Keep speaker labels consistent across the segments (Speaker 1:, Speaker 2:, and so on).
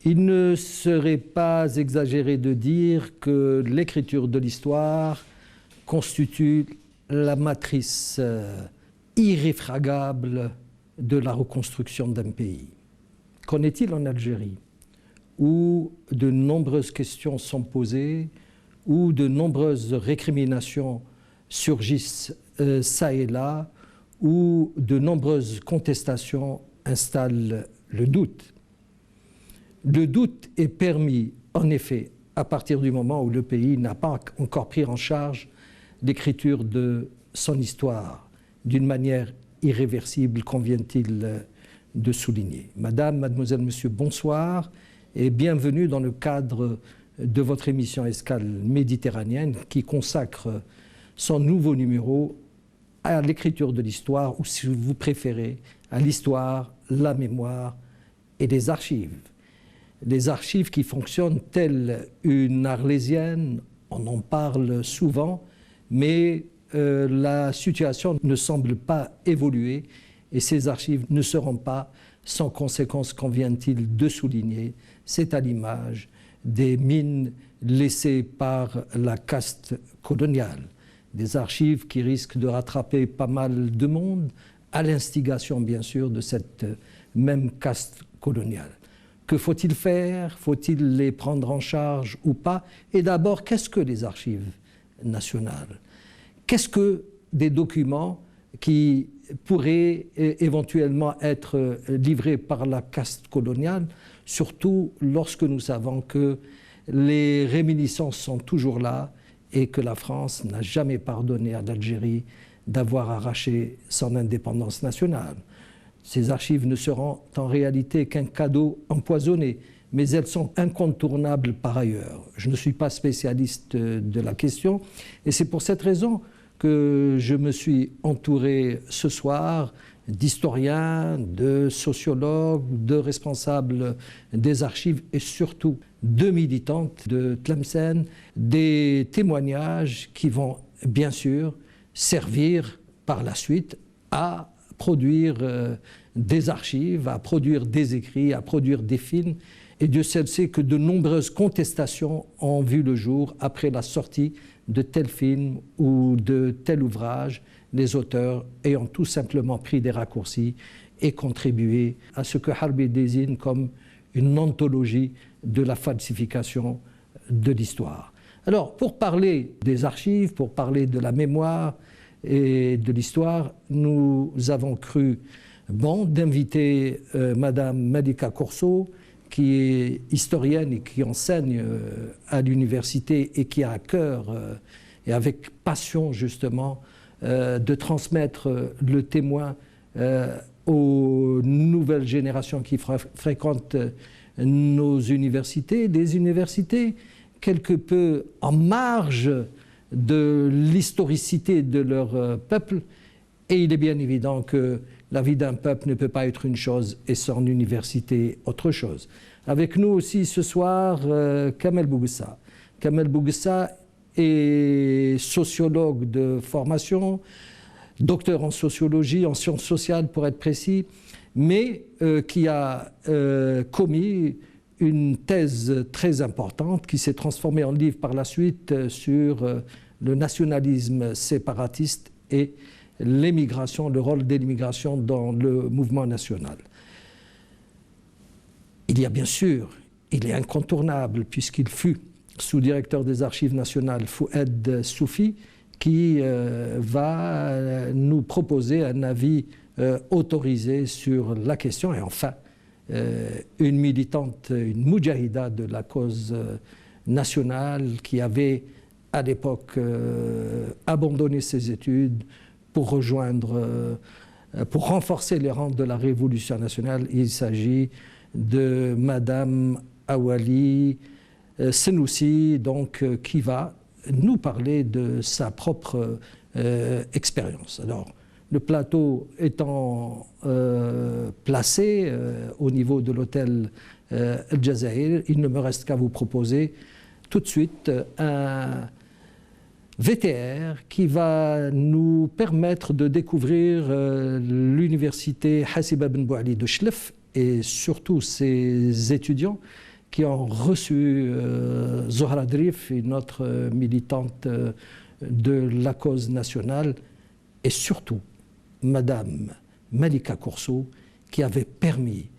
Speaker 1: Il ne serait pas exagéré de dire que l'écriture de l'histoire constitue la matrice irréfragable de la reconstruction d'un pays. Qu'en est-il en Algérie, où de nombreuses questions sont posées, où de nombreuses récriminations surgissent çà et là, où de nombreuses contestations installent le doute. Le doute est permis, en effet, à partir du moment où le pays n'a pas encore pris en charge l'écriture de son histoire d'une manière irréversible, convient-il de souligner. Madame, mademoiselle, monsieur, bonsoir et bienvenue dans le cadre de votre émission Escale méditerranéenne qui consacre son nouveau numéro à l'écriture de l'histoire, ou si vous préférez, à l'histoire, la mémoire et les archives. Les archives qui fonctionnent telles une arlésienne, on en parle souvent, mais la situation ne semble pas évoluer et ces archives ne seront pas sans conséquences, convient-il de souligner. C'est à l'image des mines laissées par la caste coloniale. Des archives qui risquent de rattraper pas mal de monde, à l'instigation bien sûr de cette même caste coloniale. Que faut-il faire? Faut-il les prendre en charge ou pas? Et d'abord, qu'est-ce que les archives nationales? Qu'est-ce que des documents qui pourraient éventuellement être livrés par la caste coloniale, surtout lorsque nous savons que les réminiscences sont toujours là et que la France n'a jamais pardonné à l'Algérie d'avoir arraché son indépendance nationale. Ces archives ne seront en réalité qu'un cadeau empoisonné, mais elles sont incontournables par ailleurs. Je ne suis pas spécialiste de la question et c'est pour cette raison que je me suis entouré ce soir d'historiens, de sociologues, de responsables des archives et surtout de militantes de Tlemcen, des témoignages qui vont bien sûr servir par la suite à produire des archives, à produire des écrits, à produire des films. Et Dieu sait que de nombreuses contestations ont vu le jour après la sortie de tel film ou de tel ouvrage, les auteurs ayant tout simplement pris des raccourcis et contribué à ce que Harbi désigne comme une anthologie de la falsification de l'histoire. Alors, pour parler des archives, pour parler de la mémoire et de l'histoire, nous avons cru bon d'inviter Madame Malika Corso, qui est historienne et qui enseigne à l'université et qui a à cœur et avec passion justement de transmettre le témoin aux nouvelles générations qui fréquentent nos universités, des universités quelque peu en marge de l'historicité de leur peuple. Et il est bien évident que la vie d'un peuple ne peut pas être une chose et son université autre chose. Avec nous aussi ce soir, Kamel Bouguessa. Kamel Bouguessa est sociologue de formation, docteur en sociologie, en sciences sociales pour être précis, mais qui a commis une thèse très importante qui s'est transformée en livre par la suite sur le nationalisme séparatiste et l'émigration, le rôle de l'immigration dans le mouvement national. Il y a bien sûr, il est incontournable puisqu'il fut sous-directeur des archives nationales Fouad Soufi qui va nous proposer un avis autorisé sur la question. Et enfin, une militante, une moudjahida de la cause nationale qui avait à l'époque abandonné ses études pour rejoindre, pour renforcer les rangs de la Révolution nationale. Il s'agit de Madame Awali Senoussi, donc, qui va nous parler de sa propre expérience. Alors, le plateau étant placé au niveau de l'hôtel El Jazair, il ne me reste qu'à vous proposer tout de suite un VTR qui va nous permettre de découvrir l'université Hassiba Ben Bouali de Chlef et surtout ses étudiants qui ont reçu Zohra Drif, une autre militante de la cause nationale, et surtout Madame Malika Kourso, qui avait permis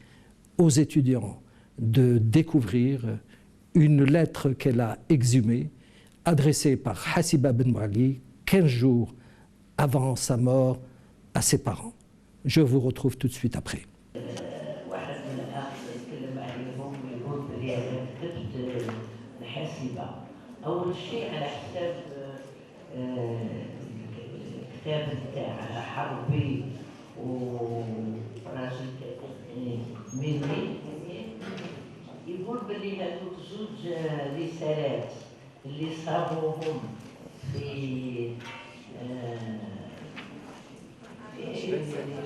Speaker 1: aux étudiants de découvrir une lettre qu'elle a exhumée, adressée par Hassiba Ben Mouali, 15 jours avant sa mort, à ses parents. Je vous retrouve tout de suite après.
Speaker 2: أول شيء على حساب كتاب تاع حربي وراجل مني يقول بلي هذوك زوج رسالات اللي صابوهم في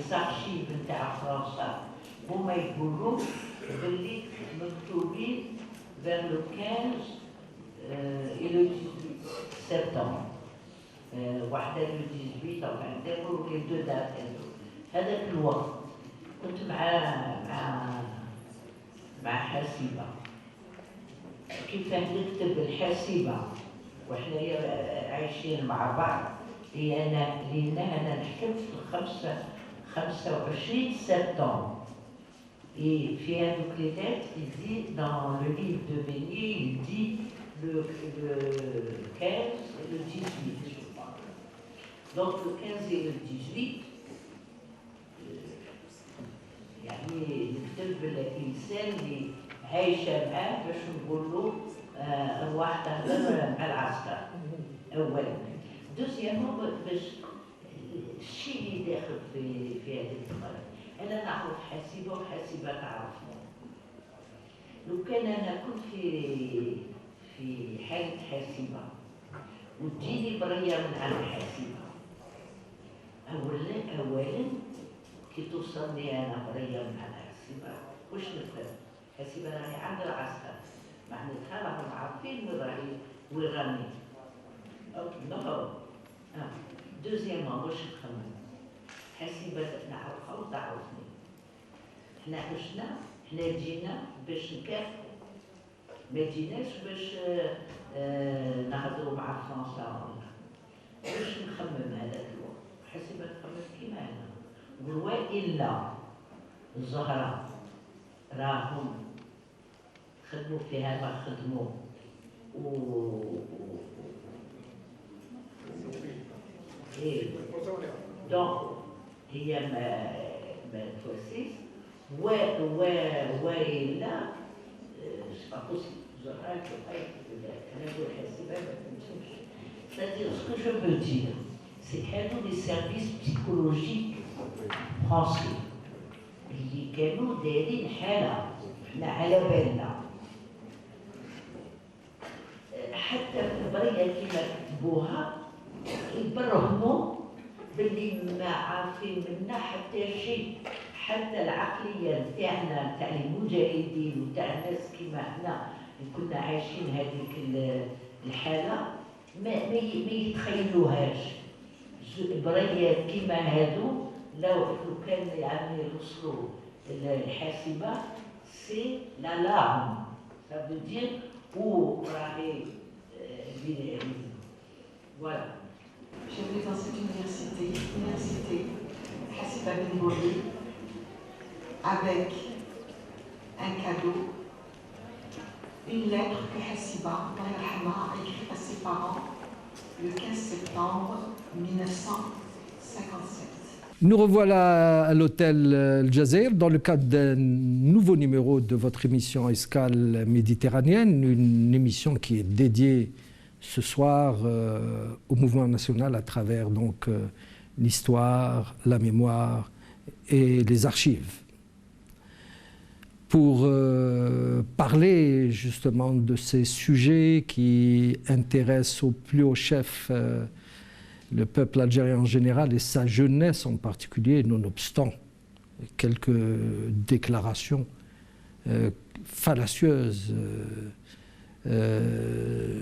Speaker 2: الارشيف نتاع فرنسا هما يقولوا بلي مكتوبين vers le 15 et le 18 septembre. واحدة le 18 طبعا يقولوا لي دو دات هذاك الوقت كنت مع حاسبة كيفاه نكتب الحاسبة وإحنا عايشين مع بعض لأننا نحكم في 25 سبتمبر. Et في هذوك les lettres, il dit dans le livre de Bélier, il dit le 15 et le 18, je crois. Donc le 15 et le 18, يعني نكتب الإنسان اللي عايشة معاه باش نقول له أرواح تهضر مع العسكر أولا. دوزيامون باش الشيء اللي داخل في هذه الفقرة أنا نعرف حاسبة وحاسبة تعرفني. لو كان أنا كنت في حالة حاسبة وتجيني برية من عند حاسبة أولا كي توصلني أنا برية من عند حاسبة واش نفهم؟ حاسبة راهي عند العسكر معناتها راهم عارفين وين راني. أوكي نهار. دوزيامون واش نخمم؟ حاسبة نعرفها وتعرفني. حنا عشنا حنا جينا باش نكافحوا ما جيناش باش نهضروا مع فرنسا واش نخمم هذاك الوقت. حاسبة تخمم كيما انا نقول والا الزهرة راهم خدموا فيها ما خدموا دونك هي ما توسيس وإلا c'est-à-dire ce que je veux dire c'est هادو les services psychologiques français اللي كانوا دايرين حالة حنا على بالنا حتى في البرية كيما كتبوها يبرهنوا باللي ما عارفين منا حتى شيء. حتى العقلية تاعنا تاع المجاهدين وتاع الناس كيما احنا كنا عايشين هذيك الحالة ما يتخيلوهاش. بريات كيما هادو لو كان يعني يوصلوا الحاسبة سي لالارم ça veut dire où راهي voilà.
Speaker 3: Je vais dans cette université Hassiba Ben Mouali, avec un cadeau, une lettre que Hassiba a écrite à ses parents le 15 septembre 1957.
Speaker 1: Nous revoilà à l'hôtel El Jazeera dans le cadre d'un nouveau numéro de votre émission Escale méditerranéenne, une émission qui est dédiée ce soir au mouvement national à travers donc l'histoire, la mémoire et les archives. Pour parler justement de ces sujets qui intéressent au plus haut chef le peuple algérien en général et sa jeunesse en particulier, nonobstant quelques déclarations fallacieuses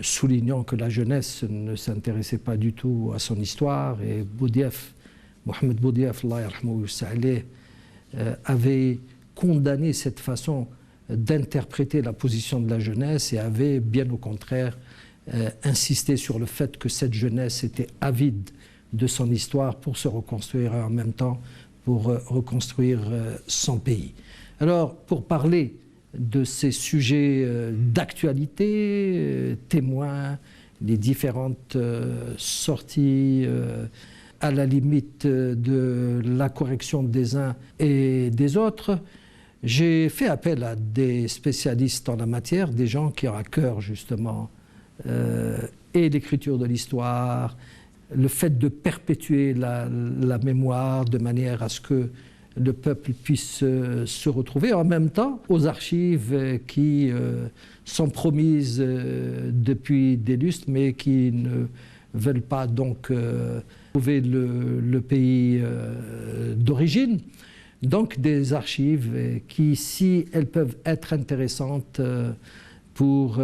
Speaker 1: soulignant que la jeunesse ne s'intéressait pas du tout à son histoire. Et Boudiaf, Mohamed Boudiaf, Allah yarhamou, avait condamné cette façon d'interpréter la position de la jeunesse et avait bien au contraire insisté sur le fait que cette jeunesse était avide de son histoire pour se reconstruire et en même temps pour reconstruire son pays. Alors, pour parler de ces sujets d'actualité, témoins, les différentes sorties à la limite de la correction des uns et des autres, j'ai fait appel à des spécialistes en la matière, des gens qui ont à cœur justement et l'écriture de l'histoire, le fait de perpétuer la mémoire de manière à ce que le peuple puisse se retrouver, en même temps aux archives qui sont promises depuis des lustres, mais qui ne veulent pas donc trouver le pays d'origine. Donc des archives qui, si elles peuvent être intéressantes pour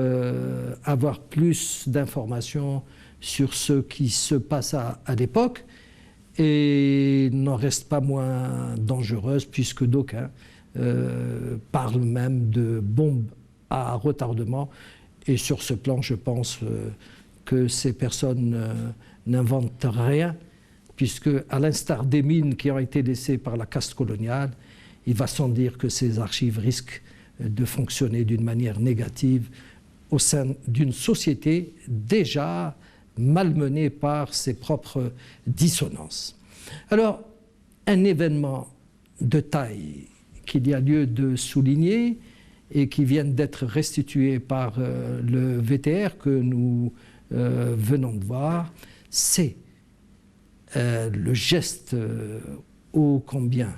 Speaker 1: avoir plus d'informations sur ce qui se passe à l'époque, et n'en reste pas moins dangereuse puisque d'aucuns parlent même de bombes à retardement. Et sur ce plan, je pense que ces personnes n'inventent rien, puisque à l'instar des mines qui ont été laissées par la caste coloniale, il va sans dire que ces archives risquent de fonctionner d'une manière négative au sein d'une société déjà malmenée par ses propres dissonances. Alors, un événement de taille qu'il y a lieu de souligner et qui vient d'être restitué par le VTR que nous venons de voir, c'est le geste ô combien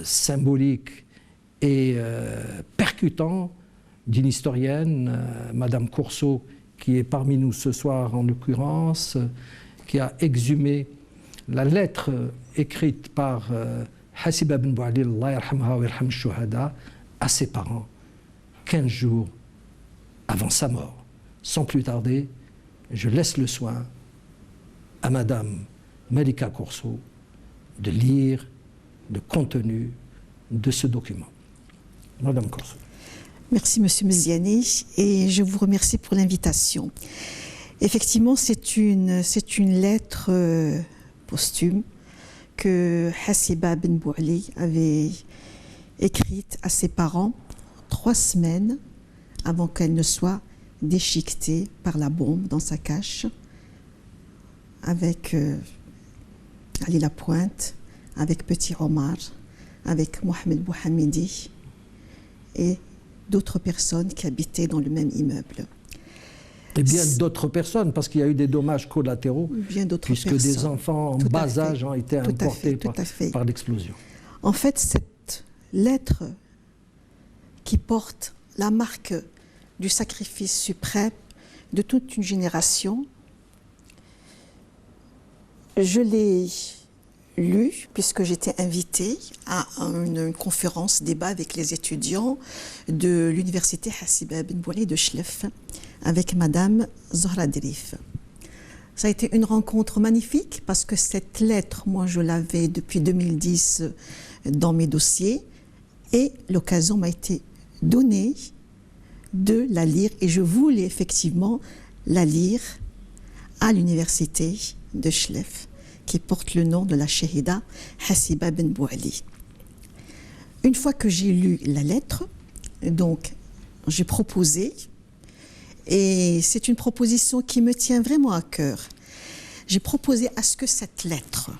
Speaker 1: symbolique et percutant d'une historienne, Madame Courceau, qui est parmi nous ce soir en l'occurrence, qui a exhumé la lettre écrite par Hasiba bin Bouali, Allah yarhamha wa yarham shuhada, à ses parents 15 jours avant sa mort. Sans plus tarder, je laisse le soin à Madame Malika Courceau de lire le contenu de ce document. Madame Courceau.
Speaker 4: Merci Monsieur Meziani et je vous remercie pour l'invitation. Effectivement, c'est une lettre posthume que Hasiba bin Bouali avait écrite à ses parents 3 semaines avant qu'elle ne soit déchiquetée par la bombe dans sa cache, avec Ali Lapointe, avec Petit Omar, avec Mohamed Bouhamidi et d'autres personnes qui habitaient dans le même immeuble.
Speaker 1: Et bien d'autres personnes, parce qu'il y a eu des dommages collatéraux, puisque personnes. Des enfants en bas âge ont été emportés par l'explosion.
Speaker 4: En fait, cette lettre qui porte la marque du sacrifice suprême de toute une génération, je l'ai lue puisque j'étais invitée à une conférence débat avec les étudiants de l'université Hasiba bin Bouali de Chlef avec Madame Zahra Derif. Ça a été une rencontre magnifique parce que cette lettre, moi je l'avais depuis 2010 dans mes dossiers et l'occasion m'a été donnée de la lire et je voulais effectivement la lire à l'université de Chlef qui porte le nom de la Shahida Hasiba bin Bouali. Une fois que j'ai lu la lettre, donc j'ai proposé, et c'est une proposition qui me tient vraiment à cœur, j'ai proposé à ce que cette lettre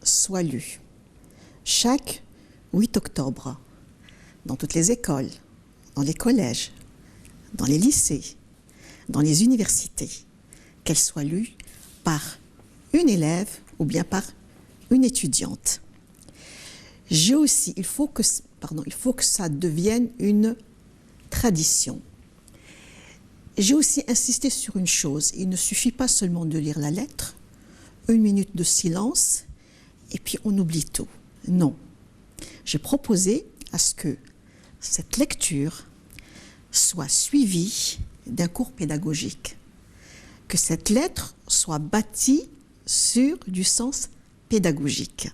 Speaker 4: soit lue chaque 8 octobre dans toutes les écoles, dans les collèges, dans les lycées, dans les universités, qu'elle soit lue par une élève ou bien par une étudiante. J'ai aussi, il faut que ça devienne une tradition. J'ai aussi insisté sur une chose, il ne suffit pas seulement de lire la lettre, 1 minute de silence, et puis on oublie tout. Non. J'ai proposé à ce que cette lecture soit suivie d'un cours pédagogique, que cette lettre soit bâtie sur du sens pédagogique,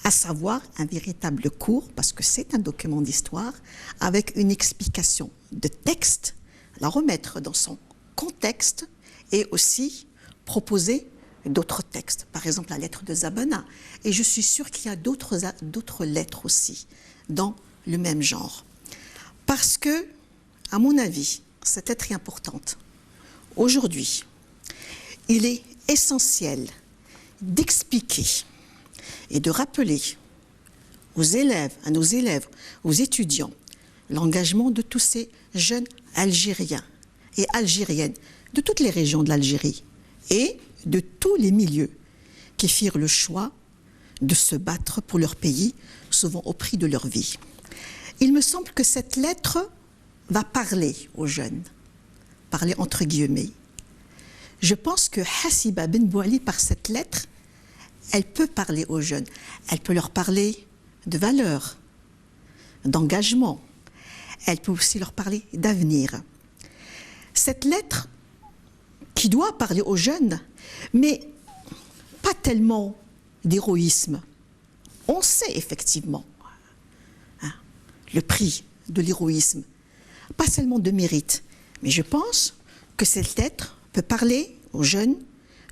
Speaker 4: à savoir un véritable cours, parce que c'est un document d'histoire, avec une explication de texte, la remettre dans son contexte et aussi proposer d'autres textes, par exemple la lettre de Zabana. Et je suis sûre qu'il y a d'autres lettres aussi dans le même genre. Parce que, à mon avis, cette lettre est importante. Aujourd'hui, il est essentiel d'expliquer et de rappeler aux élèves, à nos élèves, aux étudiants, l'engagement de tous ces jeunes Algériens et Algériennes de toutes les régions de l'Algérie et de tous les milieux qui firent le choix de se battre pour leur pays, souvent au prix de leur vie. Il me semble que cette lettre va parler aux jeunes, parler entre guillemets. Je pense que Hassiba Ben Bouali, par cette lettre, elle peut parler aux jeunes. Elle peut leur parler de valeurs, d'engagement. Elle peut aussi leur parler d'avenir. Cette lettre qui doit parler aux jeunes, mais pas tellement d'héroïsme. On sait effectivement le prix de l'héroïsme, pas seulement de mérite, mais je pense que cette lettre peut parler aux jeunes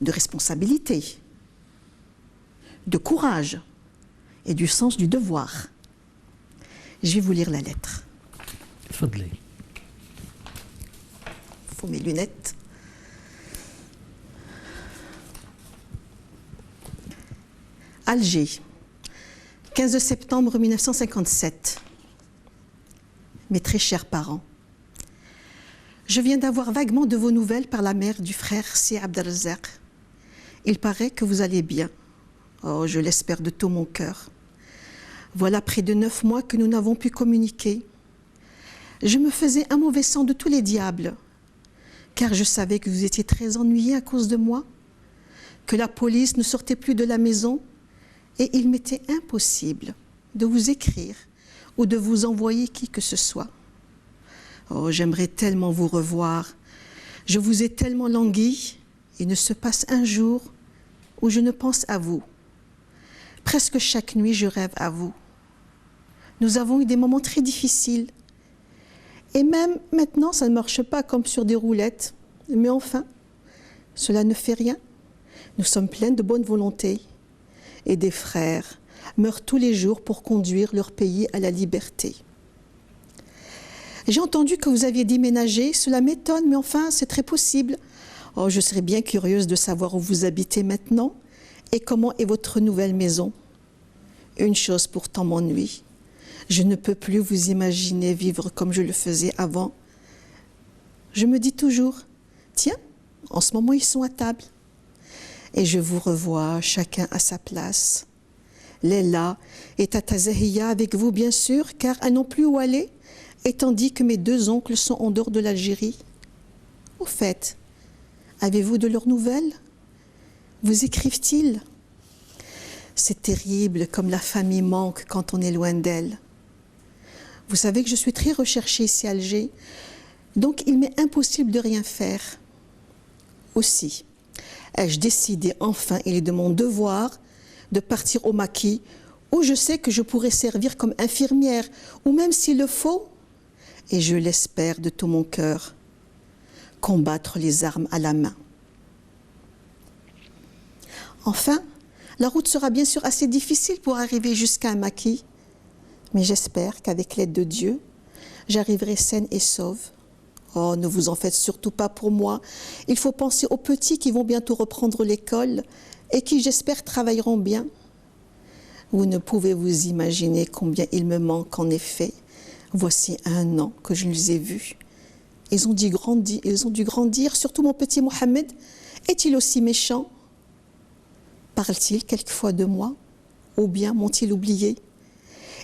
Speaker 4: de responsabilité, de courage et du sens du devoir. Je vais vous lire la lettre.
Speaker 1: Fadli.
Speaker 4: Il faut mes lunettes. Alger, 15 septembre 1957. Mes très chers parents, je viens d'avoir vaguement de vos nouvelles par la mère du frère Si Abdelrazak. Il paraît que vous allez bien. Oh, je l'espère de tout mon cœur. Voilà près de 9 mois que nous n'avons pu communiquer. Je me faisais un mauvais sang de tous les diables, car je savais que vous étiez très ennuyés à cause de moi, que la police ne sortait plus de la maison, et il m'était impossible de vous écrire ou de vous envoyer qui que ce soit. Oh, j'aimerais tellement vous revoir. Je vous ai tellement langui. Il ne se passe un jour où je ne pense à vous. Presque chaque nuit, je rêve à vous. Nous avons eu des moments très difficiles. Et même maintenant, ça ne marche pas comme sur des roulettes. Mais enfin, cela ne fait rien. Nous sommes pleines de bonne volonté. Et des frères meurent tous les jours pour conduire leur pays à la liberté. J'ai entendu que vous aviez déménagé. Cela m'étonne, mais enfin, c'est très possible. Oh, je serais bien curieuse de savoir où vous habitez maintenant et comment est votre nouvelle maison. Une chose pourtant m'ennuie. Je ne peux plus vous imaginer vivre comme je le faisais avant. Je me dis toujours, tiens, en ce moment ils sont à table. Et je vous revois chacun à sa place. Léla et Tata Zahiya avec vous bien sûr, car elles n'ont plus où aller, et tandis que mes 2 oncles sont en dehors de l'Algérie. Au fait, avez-vous de leurs nouvelles? Vous écrivent-ils? C'est terrible comme la famille manque quand on est loin d'elle. Vous savez que je suis très recherchée ici à Alger, donc il m'est impossible de rien faire. Aussi, ai-je décidé enfin, il est de mon devoir, de partir au maquis, où je sais que je pourrais servir comme infirmière, ou même s'il le faut, et je l'espère de tout mon cœur, combattre les armes à la main. Enfin, la route sera bien sûr assez difficile pour arriver jusqu'à un maquis, mais j'espère qu'avec l'aide de Dieu, j'arriverai saine et sauve. Oh, ne vous en faites surtout pas pour moi. Il faut penser aux petits qui vont bientôt reprendre l'école et qui, j'espère, travailleront bien. Vous ne pouvez vous imaginer combien il me manque en effet. Voici 1 an que je les ai vus. Ils ont dû grandir, surtout mon petit Mohamed. Est-il aussi méchant? Parle-t-il quelquefois de moi? Ou bien m'ont-ils oublié?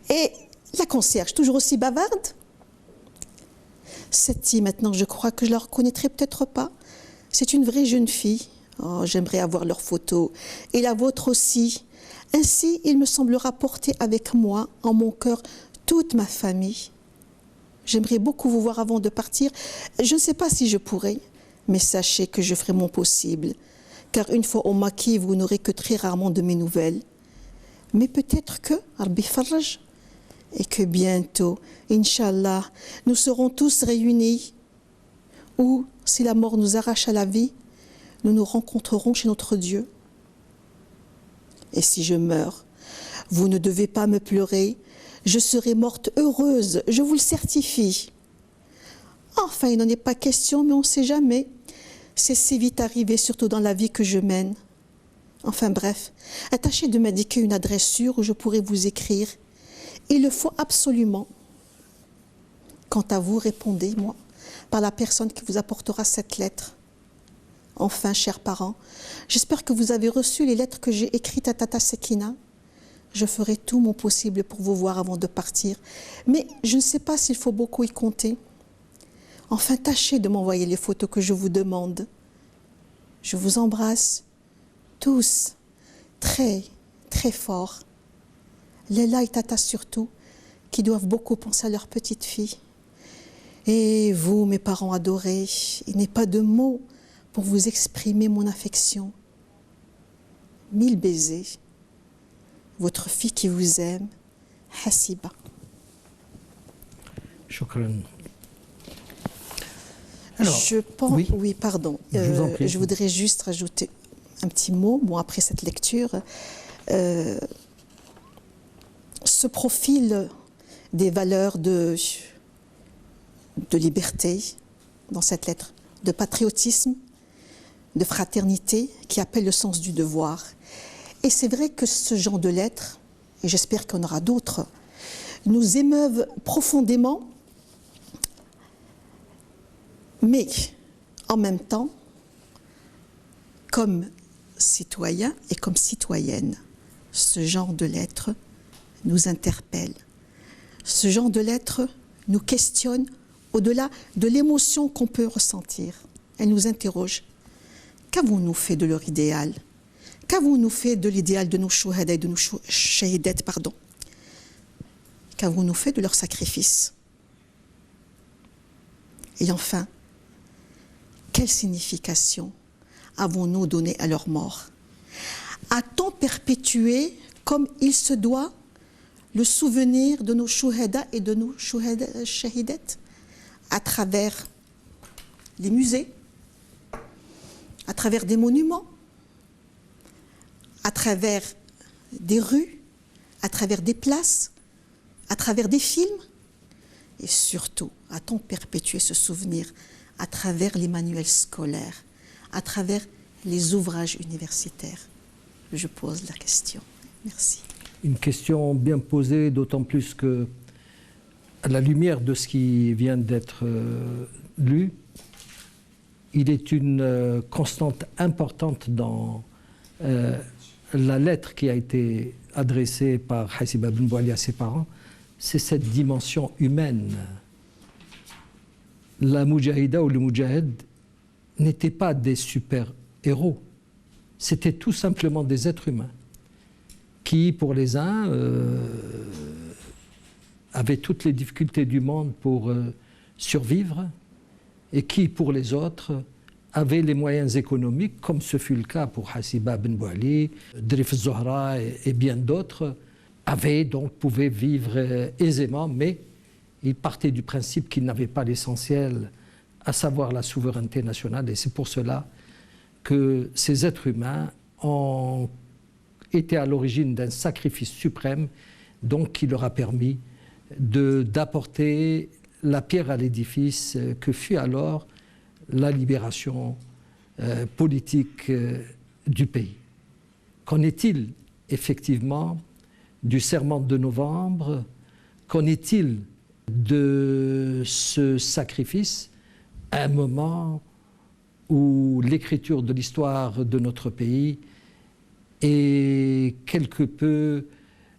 Speaker 4: Et la concierge, toujours aussi bavarde? Cette-ci, maintenant, je crois que je la reconnaîtrai peut-être pas. C'est une vraie jeune fille. Oh, j'aimerais avoir leur photo. Et la vôtre aussi. Ainsi, il me semblera porter avec moi, en mon cœur, toute ma famille. J'aimerais beaucoup vous voir avant de partir. Je ne sais pas si je pourrai, mais sachez que je ferai mon possible. Car une fois au maquis, vous n'aurez que très rarement de mes nouvelles. Mais peut-être que Rabbi Faraj, et que bientôt, Inch'Allah, nous serons tous réunis, ou si la mort nous arrache à la vie, nous nous rencontrerons chez notre Dieu. Et si je meurs, vous ne devez pas me pleurer, je serai morte heureuse, je vous le certifie. Enfin, il n'en est pas question, mais on ne sait jamais. C'est si vite arrivé, surtout dans la vie que je mène. Enfin bref, tâchez de m'indiquer une adresse sûre où je pourrai vous écrire. Il le faut absolument. Quant à vous, répondez-moi par la personne qui vous apportera cette lettre. Enfin, chers parents, j'espère que vous avez reçu les lettres que j'ai écrites à Tata Sekina. Je ferai tout mon possible pour vous voir avant de partir, mais je ne sais pas s'il faut beaucoup y compter. Enfin, tâchez de m'envoyer les photos que je vous demande. Je vous embrasse tous, très, très fort. Léla et Tata surtout, qui doivent beaucoup penser à leur petite fille. Et vous, mes parents adorés, il n'est pas de mots pour vous exprimer mon affection. 1000 baisers. Votre fille qui vous aime, Hassiba.
Speaker 1: Shukran.
Speaker 4: Alors, je pense, oui, pardon. Je voudrais juste rajouter un petit mot. Bon, après cette lecture, ce profil des valeurs de liberté dans cette lettre, de patriotisme, de fraternité, qui appelle le sens du devoir. Et c'est vrai que ce genre de lettres, et j'espère qu'il y en aura d'autres, nous émeuvent profondément, mais en même temps, comme citoyens et comme citoyennes, ce genre de lettres nous interpelle. Ce genre de lettres nous questionne au-delà de l'émotion qu'on peut ressentir. Elle nous interroge. Qu'avons-nous fait de leur idéal? Qu'avons-nous fait de l'idéal de nos chouhada et de nos shahidettes, pardon? Qu'avons-nous fait de leur sacrifice? Et enfin, quelle signification avons-nous donné à leur mort? A-t-on perpétué, comme il se doit, le souvenir de nos chouhada et de nos shahidettes à travers les musées, à travers des monuments, à travers des rues, à travers des places, à travers des films? Et surtout, a-t-on perpétué ce souvenir à travers les manuels scolaires, à travers les ouvrages universitaires? Je pose la question. Merci.
Speaker 1: Une question bien posée, d'autant plus que, à la lumière de ce qui vient d'être lu, il est une constante importante dans la lettre qui a été adressée par Hassiba Ben Bouali à ses parents, c'est cette dimension humaine. La Moujahida ou le Moujahid n'étaient pas des super-héros, c'était tout simplement des êtres humains qui, pour les uns, avaient toutes les difficultés du monde pour survivre, et qui, pour les autres, avaient les moyens économiques, comme ce fut le cas pour Hassiba Ben Bouali, Drif Zohra et bien d'autres, pouvaient vivre aisément, mais ils partaient du principe qu'ils n'avaient pas l'essentiel, à savoir la souveraineté nationale, et c'est pour cela que ces êtres humains ont été à l'origine d'un sacrifice suprême, donc qui leur a permis d'apporter la pierre à l'édifice que fut alors la libération politique du pays. Qu'en est-il effectivement du serment de novembre? Qu'en est-il de ce sacrifice à un moment où l'écriture de l'histoire de notre pays est quelque peu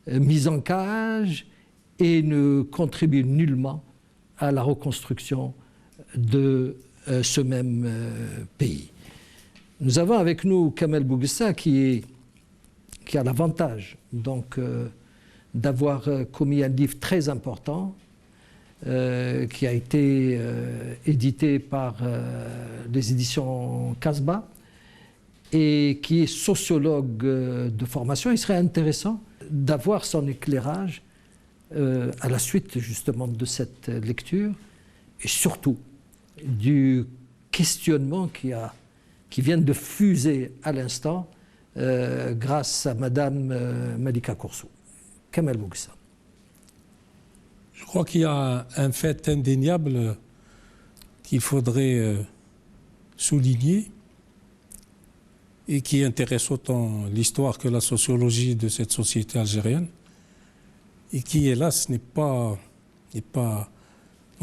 Speaker 1: mise en cage et ne contribue nullement à la reconstruction de ce même pays. Nous avons avec nous Kamel Bouguessa qui a l'avantage donc d'avoir commis un livre très important qui a été édité par les éditions Casbah et qui est sociologue de formation. Il serait intéressant d'avoir son éclairage à la suite justement de cette lecture et surtout du questionnement qui vient de fuser à l'instant grâce à Madame Malika Koursou. Kamel Bouguessa.
Speaker 5: Je crois qu'il y a un fait indéniable qu'il faudrait souligner et qui intéresse autant l'histoire que la sociologie de cette société algérienne et qui, hélas, non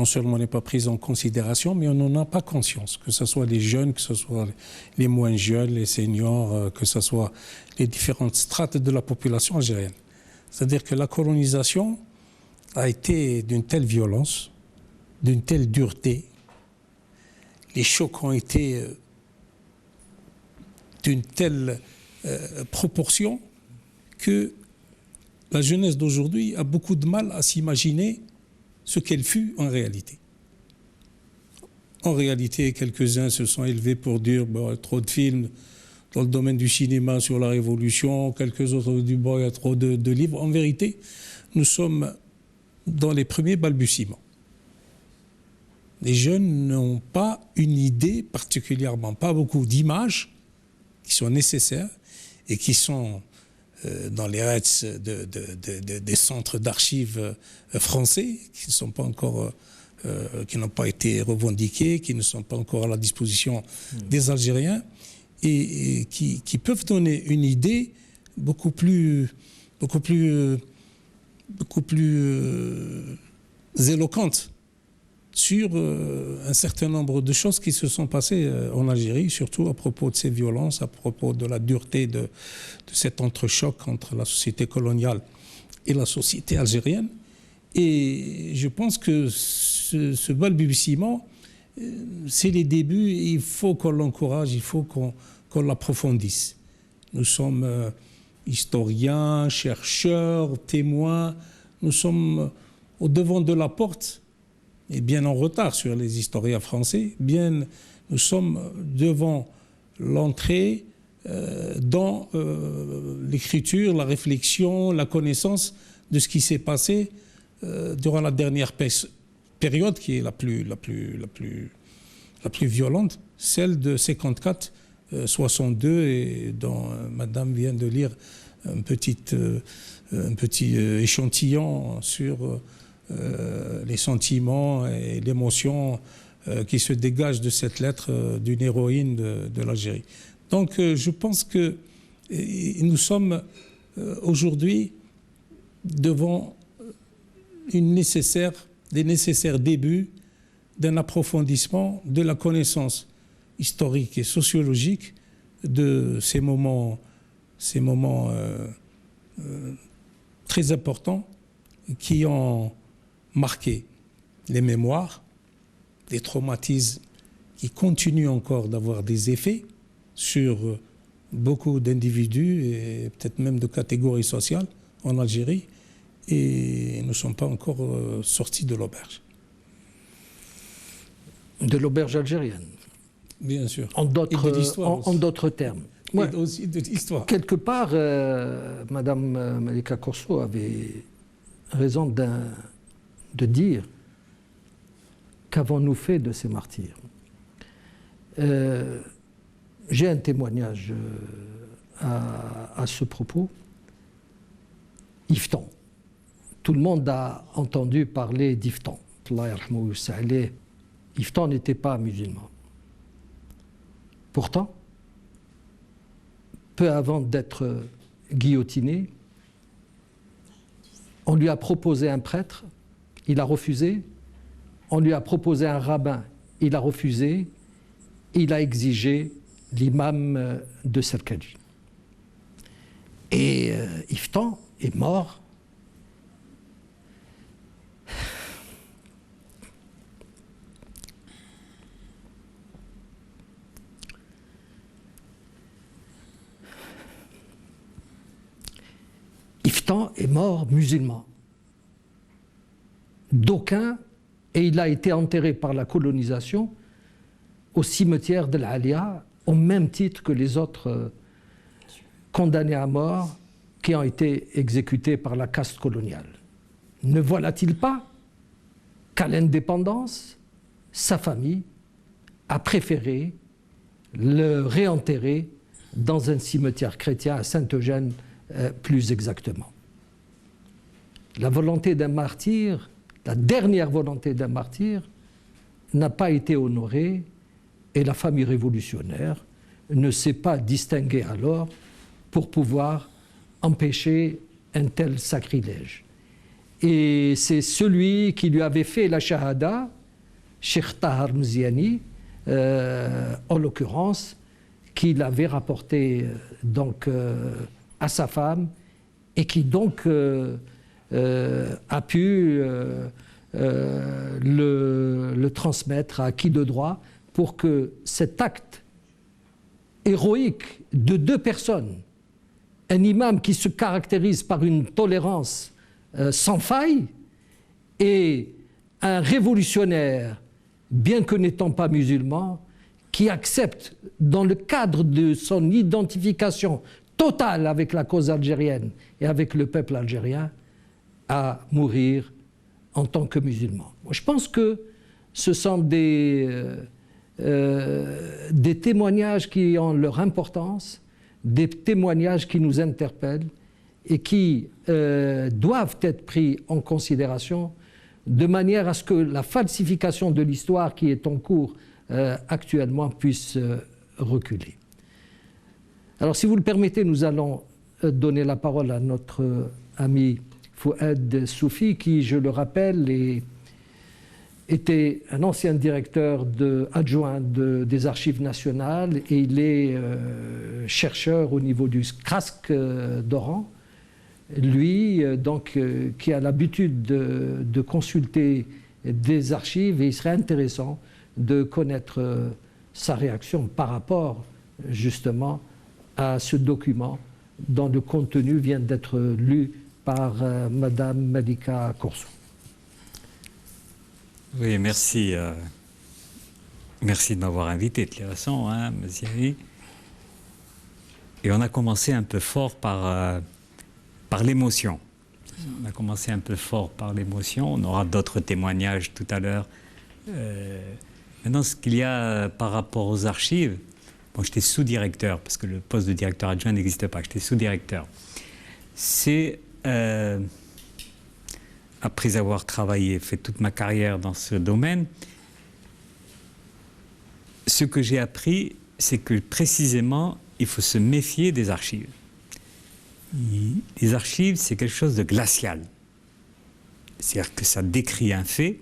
Speaker 5: seulement n'est pas prise en considération, mais on n'en a pas conscience, que ce soit les jeunes, que ce soit les moins jeunes, les seniors, que ce soit les différentes strates de la population algérienne. C'est-à-dire que la colonisation a été d'une telle violence, d'une telle dureté, les chocs ont été d'une telle proportion que la jeunesse d'aujourd'hui a beaucoup de mal à s'imaginer ce qu'elle fut en réalité. En réalité, quelques-uns se sont élevés pour dire trop de films dans le domaine du cinéma sur la Révolution, quelques autres ont dit il y a trop de livres. En vérité, nous sommes dans les premiers balbutiements. Les jeunes n'ont pas une idée particulièrement, pas beaucoup d'images qui sont nécessaires et qui sont dans les RETS des centres d'archives français, qui ne sont pas encore, qui n'ont pas été revendiqués, qui ne sont pas encore à la disposition des Algériens et qui peuvent donner une idée beaucoup plus éloquente sur un certain nombre de choses qui se sont passées en Algérie, surtout à propos de ces violences, à propos de la dureté de cet entrechoc entre la société coloniale et la société algérienne. Et je pense que ce balbutiement, c'est les débuts, et il faut qu'on l'encourage, il faut qu'on l'approfondisse. Nous sommes historiens, chercheurs, témoins, nous sommes au devant de la porte, et bien en retard sur les historiens français, nous sommes devant l'entrée dans l'écriture, la réflexion, la connaissance de ce qui s'est passé durant la dernière période qui est la plus violente, celle de 54-62 et dont Madame vient de lire un petit échantillon sur les sentiments et l'émotion qui se dégagent de cette lettre d'une héroïne de l'Algérie. Donc je pense que nous sommes aujourd'hui devant des nécessaires débuts d'un approfondissement de la connaissance historique et sociologique de ces moments très importants qui ont marqué les mémoires, des traumatismes qui continuent encore d'avoir des effets sur beaucoup d'individus et peut-être même de catégories sociales en Algérie, et nous ne sommes pas encore sortis de l'auberge.
Speaker 1: De l'auberge algérienne.
Speaker 5: Bien sûr.
Speaker 1: En d'autres termes.
Speaker 5: Et aussi de l'histoire.
Speaker 1: Quelque part, Madame Malika Koursou avait raison de dire qu'avons-nous fait de ces martyrs. J'ai un témoignage à ce propos. Yveton. Tout le monde a entendu parler d'Yveton. Yveton n'était pas musulman. Pourtant, peu avant d'être guillotiné, on lui a proposé un prêtre, il a refusé. On lui a proposé un rabbin, il a refusé. Il a exigé l'imam de Serkadji. Et Yveton est mort. Yveton est mort musulman. D'aucuns, et il a été enterré par la colonisation au cimetière de l'Alia, au même titre que les autres condamnés à mort qui ont été exécutés par la caste coloniale. Ne voilà-t-il pas qu'à l'indépendance, sa famille a préféré le réenterrer dans un cimetière chrétien à Saint-Eugène, plus exactement. La volonté d'un martyr, la dernière volonté d'un martyr, n'a pas été honorée et la famille révolutionnaire ne s'est pas distinguée alors pour pouvoir empêcher un tel sacrilège. Et c'est celui qui lui avait fait la shahada, Cheikh Tahar Mziani, en l'occurrence, qui l'avait rapporté donc à sa femme et qui donc a pu le transmettre à qui de droit pour que cet acte héroïque de deux personnes, un imam qui se caractérise par une tolérance sans faille et un révolutionnaire, bien que n'étant pas musulman, qui accepte, dans le cadre de son identification totale avec la cause algérienne et avec le peuple algérien, à mourir en tant que musulman. Je pense que ce sont des témoignages qui ont leur importance, des témoignages qui nous interpellent et qui doivent être pris en considération de manière à ce que la falsification de l'histoire qui est en cours actuellement puisse reculer. Alors si vous le permettez, nous allons donner la parole à notre ami Fouad Soufi qui, je le rappelle, était un ancien directeur adjoint des Archives nationales et il est chercheur au niveau du CRASC d'Oran. Lui, donc, qui a l'habitude de consulter des archives, et il serait intéressant de connaître sa réaction par rapport justement à ce document dont le contenu vient d'être lu par Madame Malika Korsou.
Speaker 6: Oui, merci. Merci de m'avoir invité, de toute façon, hein, Mziani. Et on a commencé un peu fort par l'émotion. On a commencé un peu fort par l'émotion. On aura d'autres témoignages tout à l'heure. Maintenant, ce qu'il y a par rapport aux archives, bon, j'étais sous-directeur, parce que le poste de directeur adjoint n'existe pas, j'étais sous-directeur. C'est, après avoir travaillé, fait toute ma carrière dans ce domaine, ce que j'ai appris, c'est que précisément, il faut se méfier des archives. Les archives, c'est quelque chose de glacial. C'est-à-dire que ça décrit un fait,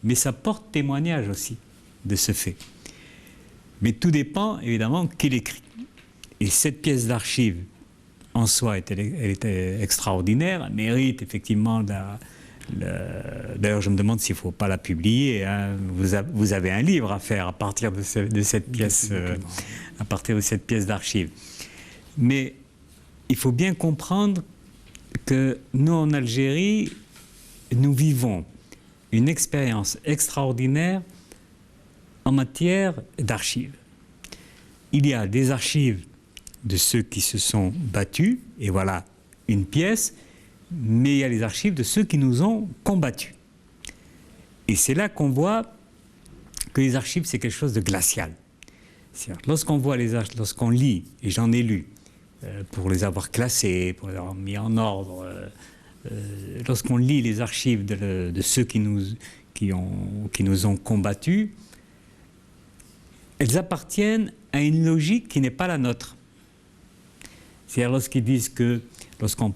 Speaker 6: mais ça porte témoignage aussi de ce fait. Mais tout dépend, évidemment, qui l'écrit. Et cette pièce d'archive, en soi, elle était extraordinaire, elle mérite effectivement d'ailleurs, je me demande s'il ne faut pas la publier. Hein. Vous avez un livre à faire à partir de cette pièce, à partir de cette pièce d'archive. Mais il faut bien comprendre que nous, en Algérie, nous vivons une expérience extraordinaire en matière d'archives. Il y a des archives de ceux qui se sont battus, et voilà une pièce, mais il y a les archives de ceux qui nous ont combattus. Et c'est là qu'on voit que les archives, c'est quelque chose de glacial. Lorsqu'on lit, et j'en ai lu, pour les avoir classés, pour les avoir mis en ordre, lorsqu'on lit les archives de ceux qui nous ont combattus, elles appartiennent à une logique qui n'est pas la nôtre. C'est-à-dire lorsqu'on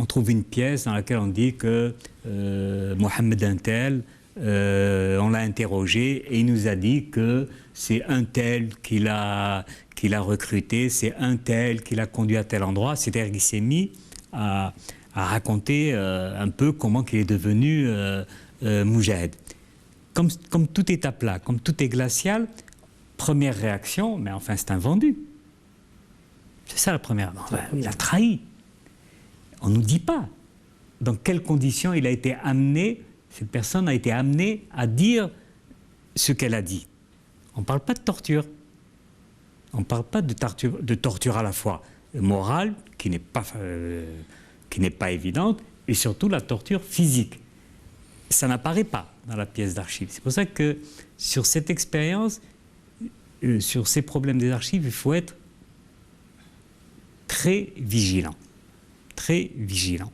Speaker 6: trouve une pièce dans laquelle on dit que Mohamed Intel, on l'a interrogé et il nous a dit que c'est un tel qui l'a recruté, c'est un tel qui l'a conduit à tel endroit. C'est-à-dire qu'il s'est mis à raconter un peu comment il est devenu Moujahid. Comme tout est à plat, comme tout est glacial, première réaction, mais enfin c'est un vendu. C'est ça la première. Enfin, il a trahi. On ne nous dit pas dans quelles conditions il a été amené, cette personne a été amenée à dire ce qu'elle a dit. On ne parle pas de torture. On ne parle pas de torture à la fois morale, qui n'est pas qui n'est pas évidente, et surtout la torture physique. Ça n'apparaît pas dans la pièce d'archives. C'est pour ça que sur cette expérience, sur ces problèmes des archives, il faut être très vigilant. Très vigilant.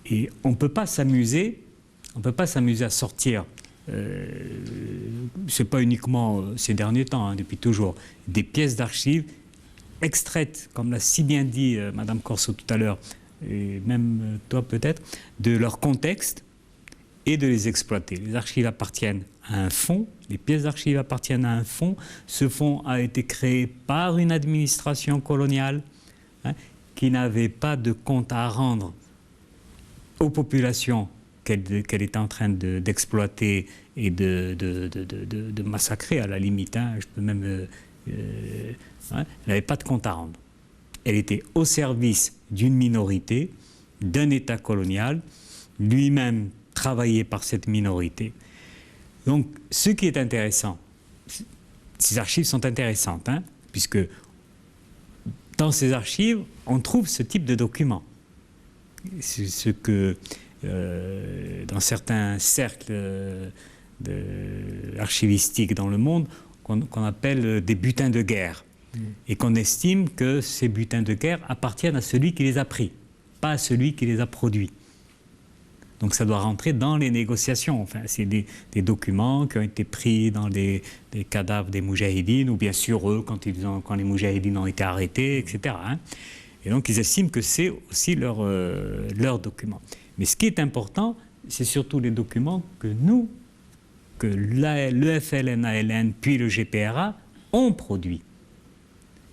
Speaker 6: Et on ne peut pas s'amuser à sortir, c'est pas uniquement ces derniers temps, hein, depuis toujours, des pièces d'archives extraites, comme l'a si bien dit Madame Corso tout à l'heure, et même toi peut-être, de leur contexte et de les exploiter. Les archives appartiennent à un fonds, les pièces d'archives appartiennent à un fonds. Ce fonds a été créé par une administration coloniale, hein, qui n'avait pas de compte à rendre aux populations qu'elle était en train d'exploiter et de massacrer à la limite. Hein, je peux même, elle n'avait pas de compte à rendre. Elle était au service d'une minorité, d'un État colonial, lui-même travaillé par cette minorité. Donc, ce qui est intéressant, ces archives sont intéressantes, hein, puisque dans ces archives, on trouve ce type de documents. C'est ce que, dans certains cercles archivistiques dans le monde, qu'on appelle des butins de guerre. Et qu'on estime que ces butins de guerre appartiennent à celui qui les a pris, pas à celui qui les a produits. Donc ça doit rentrer dans les négociations. Enfin, c'est des documents qui ont été pris dans des cadavres des moudjahidines, ou bien sur eux, quand les moudjahidines ont été arrêtés, etc. Hein. Et donc ils estiment que c'est aussi leur document. Mais ce qui est important, c'est surtout les documents que nous, que le FLN-ALN, puis le GPRA, ont produits.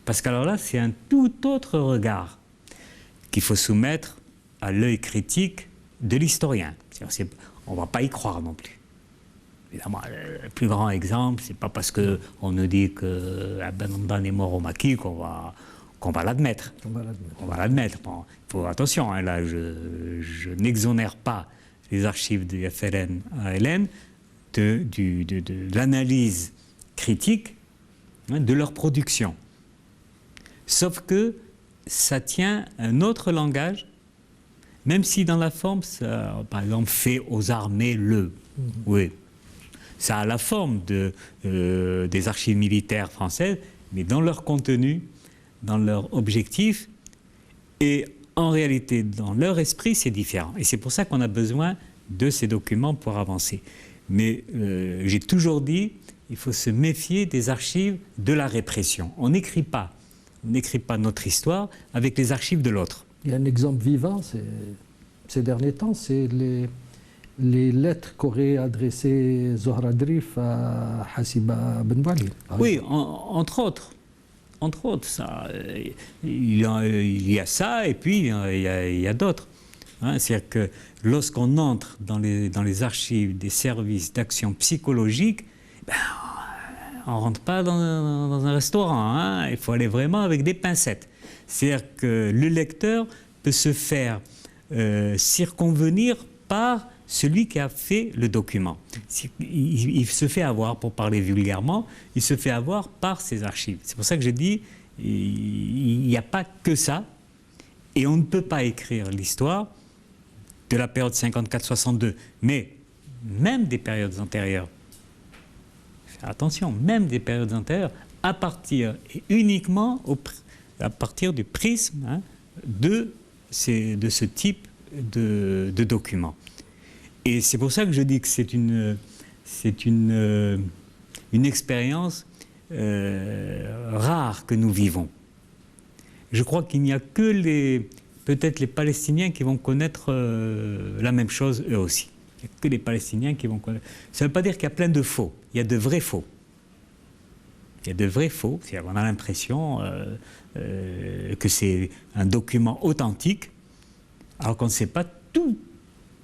Speaker 6: Parce qu'alors là, c'est un tout autre regard qu'il faut soumettre à l'œil critique de l'historien. On ne va pas y croire non plus. Évidemment, le plus grand exemple, c'est pas parce qu'on nous dit que Ben Hamdan est mort au Maquis qu'on va l'admettre. On va l'admettre. Bon, faut, attention, hein, là, je n'exonère pas les archives du FLN-ALN de l'analyse critique, hein, de leur production. Sauf que ça tient un autre langage, même si dans la forme, ça, par exemple, fait aux armées oui, ça a la forme des archives militaires françaises, mais dans leur contenu, dans leur objectif, et en réalité, dans leur esprit, c'est différent. Et c'est pour ça qu'on a besoin de ces documents pour avancer. Mais j'ai toujours dit, il faut se méfier des archives de la répression. On n'écrit pas notre histoire avec les archives de l'autre.
Speaker 1: Il y a un exemple vivant ces derniers temps, c'est les lettres qu'aurait adressées Zohra Drif à Hassiba Benwali.
Speaker 6: Oui, entre autres, ça, il y a ça, et puis il y a d'autres. Hein, c'est-à-dire que lorsqu'on entre dans les archives des services d'action psychologique, ben, on ne rentre pas dans un restaurant, hein, il faut aller vraiment avec des pincettes. C'est-à-dire que le lecteur peut se faire circonvenir par celui qui a fait le document. Il se fait avoir, pour parler vulgairement, il se fait avoir par ces archives. C'est pour ça que je dis, il n'y a pas que ça, et on ne peut pas écrire l'histoire de la période 54-62, mais même des périodes antérieures. Attention, même des périodes antérieures, à partir, et uniquement à partir du prisme, hein, de ce type de documents. Et c'est pour ça que je dis que c'est une expérience rare que nous vivons. Je crois qu'il n'y a que peut-être les Palestiniens qui vont connaître la même chose eux aussi. Il n'y a que les Palestiniens qui vont connaître. Ça ne veut pas dire qu'il y a plein de faux. Il y a de vrais faux. Il y a de vrais faux. On a l'impression que c'est un document authentique, alors qu'on ne sait pas tout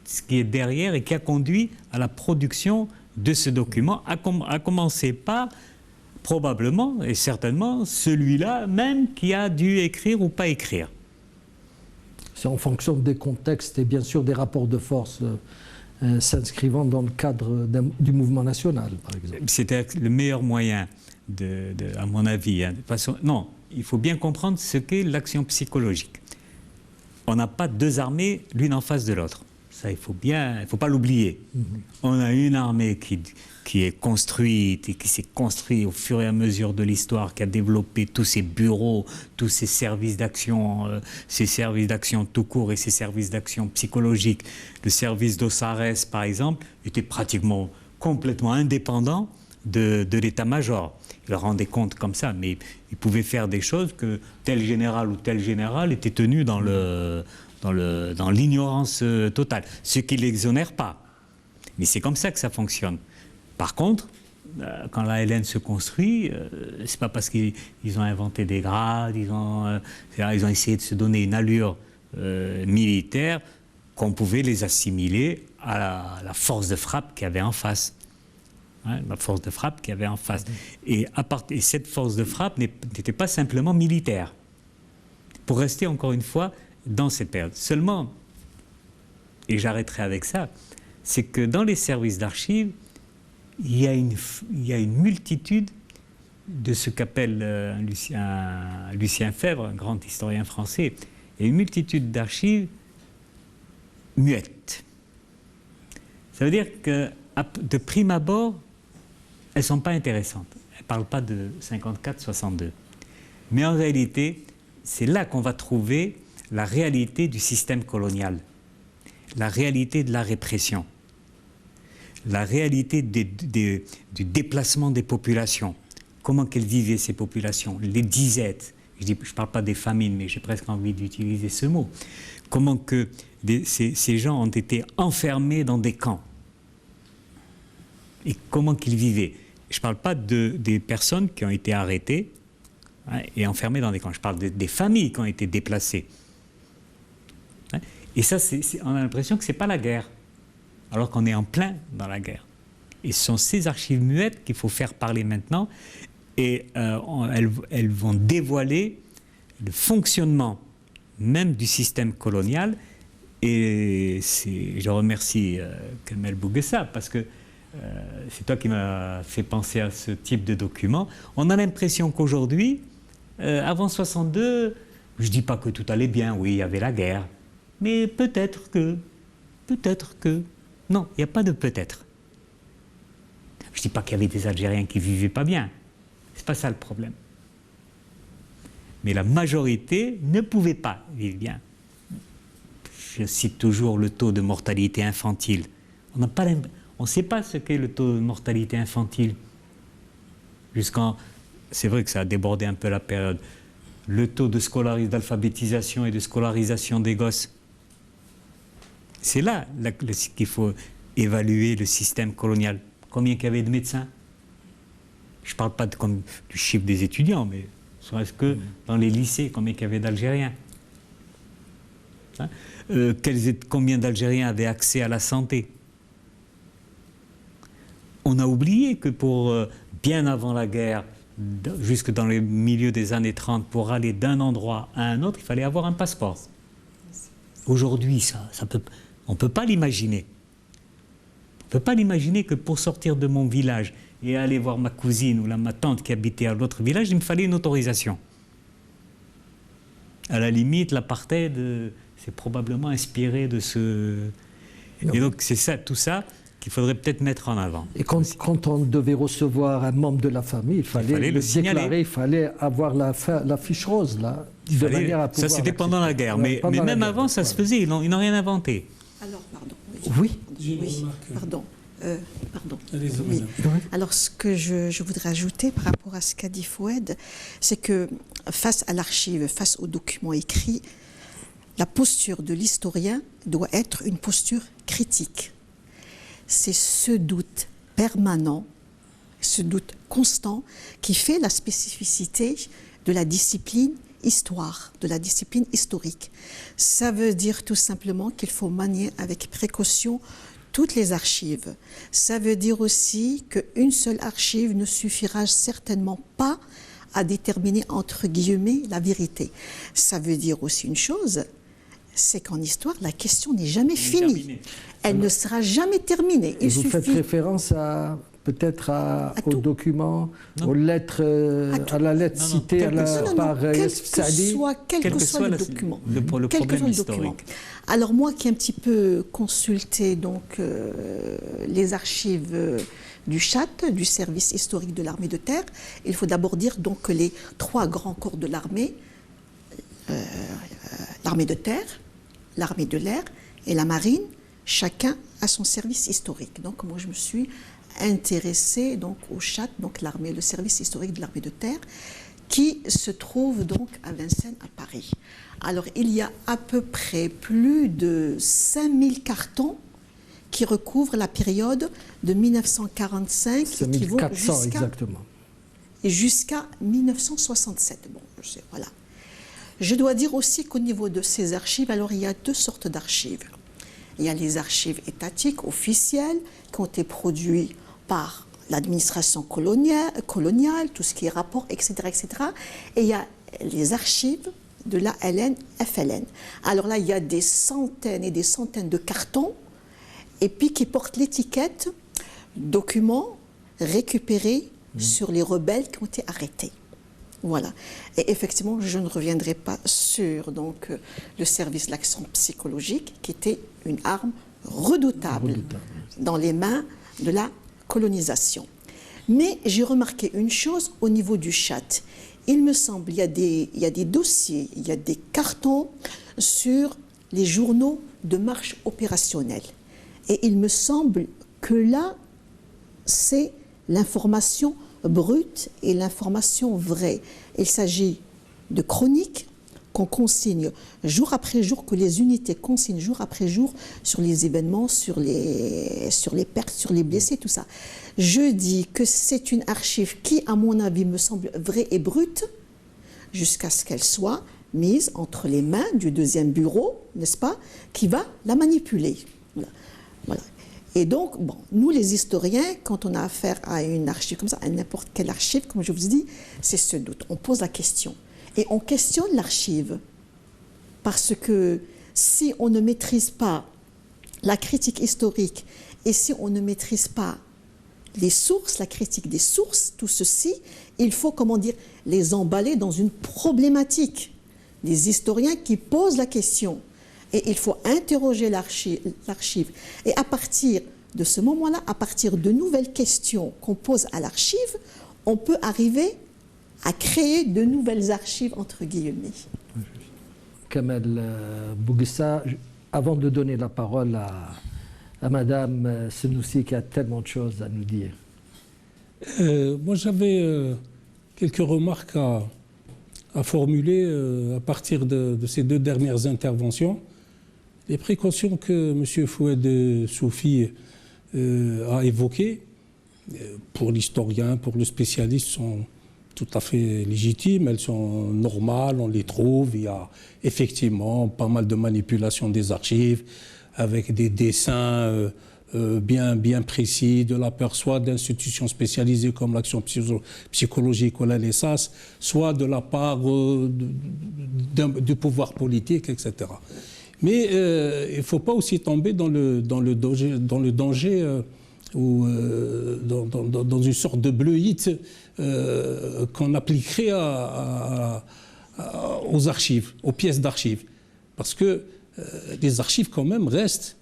Speaker 6: ce qui est derrière et qui a conduit à la production de ce document, à commencer par, probablement et certainement, celui-là même qui a dû écrire ou pas écrire.
Speaker 1: C'est en fonction des contextes et bien sûr des rapports de force s'inscrivant dans le cadre du mouvement national, par exemple.
Speaker 6: C'était le meilleur moyen, à mon avis. Hein, de façon, non, il faut bien comprendre ce qu'est l'action psychologique. on n'a pas deux armées l'une en face de l'autre. Ça, il faut pas l'oublier. On a une armée qui est construite et qui s'est construite au fur et à mesure de l'histoire, qui a développé tous ses bureaux, tous ses services d'action tout court et ses services d'action psychologique. Le service d'Ossares, par exemple, était pratiquement complètement indépendant de l'état-major. Il leur rendait compte comme ça, mais il pouvait faire des choses que tel général ou tel général était tenu dans l'ignorance totale, ce qui ne l'exonère pas. Mais c'est comme ça que ça fonctionne. Par contre, quand la LN se construit, c'est pas parce qu'ils ont inventé des grades, ils ont essayé de se donner une allure militaire qu'on pouvait les assimiler à la force de frappe qu'il y avait en face. Hein, la force de frappe qu'il y avait en face. Et cette force de frappe n'était pas simplement militaire. Pour rester encore une fois dans cette période. Seulement, et j'arrêterai avec ça, c'est que dans les services d'archives, il y a une multitude de ce qu'appelle Lucien Febvre, un grand historien français, il y a une multitude d'archives muettes. Ça veut dire que de prime abord, elles ne sont pas intéressantes. Elles ne parlent pas de 54-62. Mais en réalité, c'est là qu'on va trouver la réalité du système colonial, la réalité de la répression, la réalité du déplacement des populations, comment qu'elles vivaient ces populations, les disettes. Je ne parle pas des famines, mais j'ai presque envie d'utiliser ce mot. Comment que ces gens ont été enfermés dans des camps et comment qu'ils vivaient. Je ne parle pas des personnes qui ont été arrêtées, hein, et enfermées dans des camps. Je parle des familles qui ont été déplacées. Hein. Et ça, on a l'impression que ce n'est pas la guerre, alors qu'on est en plein dans la guerre. Et ce sont ces archives muettes qu'il faut faire parler maintenant, et elles vont dévoiler le fonctionnement même du système colonial. Et je remercie Kamel Bouguessa, parce que c'est toi qui m'as fait penser à ce type de document. On a l'impression qu'aujourd'hui, avant 62, je ne dis pas que tout allait bien, oui, il y avait la guerre, mais peut-être que, non, il n'y a pas de peut-être. Je ne dis pas qu'il y avait des Algériens qui ne vivaient pas bien, c'est pas ça le problème. Mais la majorité ne pouvait pas vivre bien. Je cite toujours le taux de mortalité infantile. On ne sait pas ce qu'est le taux de mortalité infantile. C'est vrai que ça a débordé un peu la période. Le taux d'alphabétisation et de scolarisation des gosses. C'est là qu'il faut évaluer le système colonial. Combien qu'il y avait de médecins? Je ne parle pas du chiffre des étudiants, mais serait-ce que dans les lycées, combien qu'il y avait d'Algériens? Hein? Combien d'Algériens avaient accès à la santé? On a oublié que bien avant la guerre, jusque dans le milieu des années 30, pour aller d'un endroit à un autre, il fallait avoir un passeport. Aujourd'hui, on ne peut pas l'imaginer. On ne peut pas l'imaginer que pour sortir de mon village et aller voir ma cousine ou ma tante qui habitait à l'autre village, il me fallait une autorisation. À la limite, l'apartheid, c'est probablement inspiré de ce... Et donc c'est ça, tout ça qu'il faudrait peut-être mettre en avant.
Speaker 1: Et quand on devait recevoir un membre de la famille, il fallait le déclarer, il fallait avoir la fiche rose, là, de manière à pouvoir...
Speaker 6: Ça, c'était pendant la guerre, mais même avant, ça se faisait, ils n'ont rien inventé.
Speaker 4: Alors, pardon.
Speaker 1: Oui.
Speaker 4: Pardon.
Speaker 5: Allez-y,
Speaker 4: Oui.
Speaker 5: madame.
Speaker 4: Alors, ce que je voudrais ajouter par rapport à ce qu'a dit Foued, c'est que face à l'archive, face aux documents écrits, la posture de l'historien doit être une posture critique. C'est ce doute permanent, ce doute constant qui fait la spécificité de la discipline histoire, de la discipline historique. Ça veut dire tout simplement qu'il faut manier avec précaution toutes les archives. Ça veut dire aussi qu'une seule archive ne suffira certainement pas à déterminer, entre guillemets, la vérité. Ça veut dire aussi une chose, c'est qu'en histoire, la question n'est jamais finie. Elle ne sera jamais terminée.
Speaker 1: Vous faites référence à peut-être aux
Speaker 4: tout.
Speaker 1: documents,
Speaker 6: Non.
Speaker 1: aux lettres, à la lettre
Speaker 6: Non,
Speaker 1: citée
Speaker 6: quel que soit.
Speaker 1: par
Speaker 4: quel
Speaker 1: Youssef Saadi.
Speaker 4: quel que soit le document.
Speaker 6: Pour le
Speaker 4: Quel que
Speaker 6: problème
Speaker 4: soit le document.
Speaker 6: historique.
Speaker 4: Alors moi qui ai un petit peu consulté donc, les archives du CHAT, du service historique de l'armée de terre, il faut d'abord dire donc, que les 3 grands corps de l'armée, l'armée de terre, l'armée de l'air et la marine, chacun a son service historique. Donc moi je me suis intéressée donc, au CHAT, donc l'armée, le service historique de l'armée de terre, qui se trouve donc à Vincennes, à Paris. Alors, il y a à peu près plus de 5000 cartons qui recouvrent la période de 1945
Speaker 1: C'est
Speaker 4: et qui vont
Speaker 1: 1400 exactement.
Speaker 4: jusqu'à 1967. Bon, je sais, voilà. Je dois dire aussi qu'au niveau de ces archives, alors il y a 2 sortes d'archives. Il y a les archives étatiques, officielles, qui ont été produites par l'administration coloniale, tout ce qui est rapport, etc., etc. Et il y a les archives de la FLN. Alors là, il y a des centaines et des centaines de cartons, et puis qui portent l'étiquette « Documents récupérés sur les rebelles qui ont été arrêtés ». Voilà. Et effectivement, je ne reviendrai pas sur donc, le service de l'action psychologique, qui était une arme redoutable dans les mains de la colonisation. Mais j'ai remarqué une chose au niveau du CHAT. Il me semble, il y a des dossiers, il y a des cartons sur les journaux de marche opérationnelle. Et il me semble que là, c'est l'information brute et l'information vraie. Il s'agit de chroniques qu'on consigne jour après jour, que les unités consignent jour après jour sur les événements, sur les pertes, sur les blessés, tout ça. Je dis que c'est une archive qui, à mon avis, me semble vraie et brute, jusqu'à ce qu'elle soit mise entre les mains du 2e bureau, n'est-ce pas, qui va la manipuler. Voilà. Voilà. Et donc, bon, nous les historiens, quand on a affaire à une archive comme ça, à n'importe quelle archive, comme je vous dis, c'est ce doute. On pose la question. Et on questionne l'archive. Parce que si on ne maîtrise pas la critique historique et si on ne maîtrise pas les sources, la critique des sources, tout ceci, il faut, comment dire, les emballer dans une problématique. Les historiens qui posent la question. Et il faut interroger l'archive. Et à partir de ce moment-là, à partir de nouvelles questions qu'on pose à l'archive, on peut arriver à créer de nouvelles archives, entre guillemets.
Speaker 1: Kamel Bouguessa, avant de donner la parole à Madame Senoussi qui a tellement de choses à nous dire.
Speaker 5: Moi, j'avais quelques remarques à formuler à partir de ces 2 dernières interventions. Les précautions que M. Fouad Soufi a évoquées, pour l'historien, pour le spécialiste, sont tout à fait légitimes, elles sont normales, on les trouve. Il y a effectivement pas mal de manipulation des archives, avec des dessins bien précis de la part soit d'institutions spécialisées comme l'action psychologique ou la LESAS, soit de la part du pouvoir politique, etc. Mais il ne faut pas aussi tomber dans le danger ou dans une sorte de bleuite qu'on appliquerait aux archives, aux pièces d'archives. Parce que les archives, quand même, restent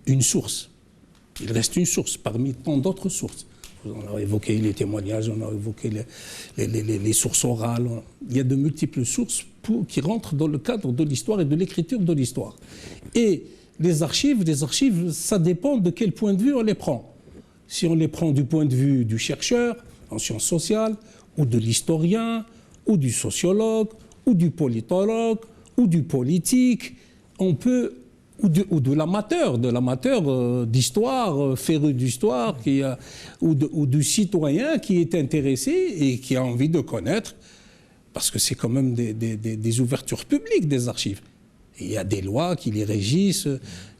Speaker 5: une source. Il reste une source parmi tant d'autres sources. On a évoqué les témoignages, on a évoqué les sources orales. Il y a de multiples sources qui rentrent dans le cadre de l'histoire et de l'écriture de l'histoire. Et les archives, ça dépend de quel point de vue on les prend. Si on les prend du point de vue du chercheur en sciences sociales, ou de l'historien, ou du sociologue, ou du politologue, ou du politique, on peut... ou de l'amateur d'histoire, féru d'histoire, ou du citoyen qui est intéressé et qui a envie de connaître, parce que c'est quand même des ouvertures publiques des archives. Et il y a des lois qui les régissent,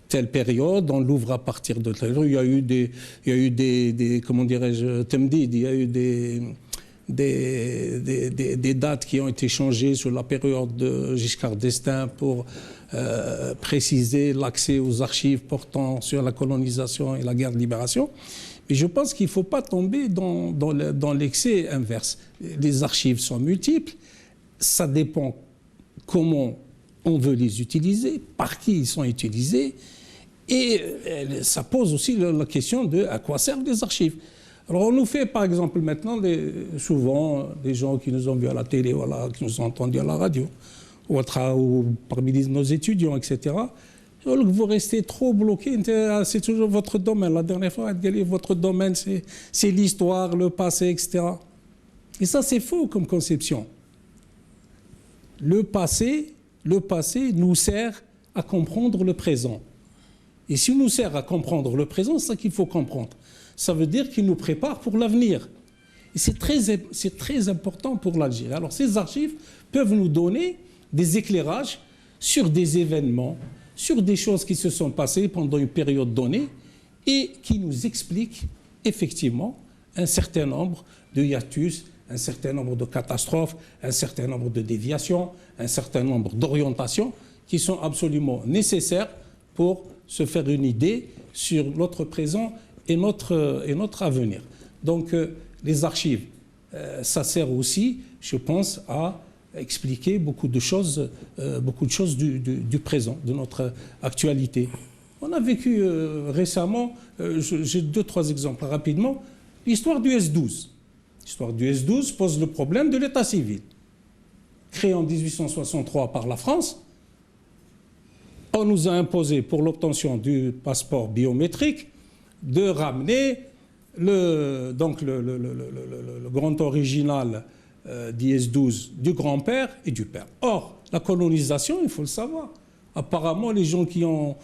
Speaker 5: telle période, on l'ouvre à partir de telle période. Il y a eu des comment dirais-je, temdid, il y a eu des dates qui ont été changées sur la période de Giscard d'Estaing pour préciser l'accès aux archives portant sur la colonisation et la guerre de libération. Mais je pense qu'il ne faut pas tomber dans l'excès inverse. Les archives sont multiples, ça dépend comment on veut les utiliser, par qui ils sont utilisés, et ça pose aussi la question de à quoi servent les archives. Alors on nous fait par exemple maintenant souvent des gens qui nous ont vus à la télé, voilà, qui nous ont entendus à la radio, ou parmi nos étudiants, etc. Donc vous restez trop bloqué, c'est toujours votre domaine. La dernière fois, votre domaine, c'est l'histoire, le passé, etc. Et ça, c'est faux comme conception. Le passé nous sert à comprendre le présent. Et s'il nous sert à comprendre le présent, c'est ça qu'il faut comprendre. Ça veut dire qu'il nous prépare pour l'avenir. Et c'est très important pour l'Algérie. Alors ces archives peuvent nous donner des éclairages sur des événements, sur des choses qui se sont passées pendant une période donnée et qui nous expliquent effectivement un certain nombre de hiatus, un certain nombre de catastrophes, un certain nombre de déviations, un certain nombre d'orientations qui sont absolument nécessaires pour se faire une idée sur notre présent et notre avenir. Donc les archives, ça sert aussi, je pense, à expliquer beaucoup de choses du présent, de notre actualité. On a vécu récemment, j'ai 2-3 exemples rapidement, l'histoire du S12. L'histoire du S12 pose le problème de l'état civil. Créé en 1863 par la France, on nous a imposé pour l'obtention du passeport biométrique de ramener le grand original d'IS-12 du grand-père et du père. Or, la colonisation, il faut le savoir. Apparemment, les gens qui ont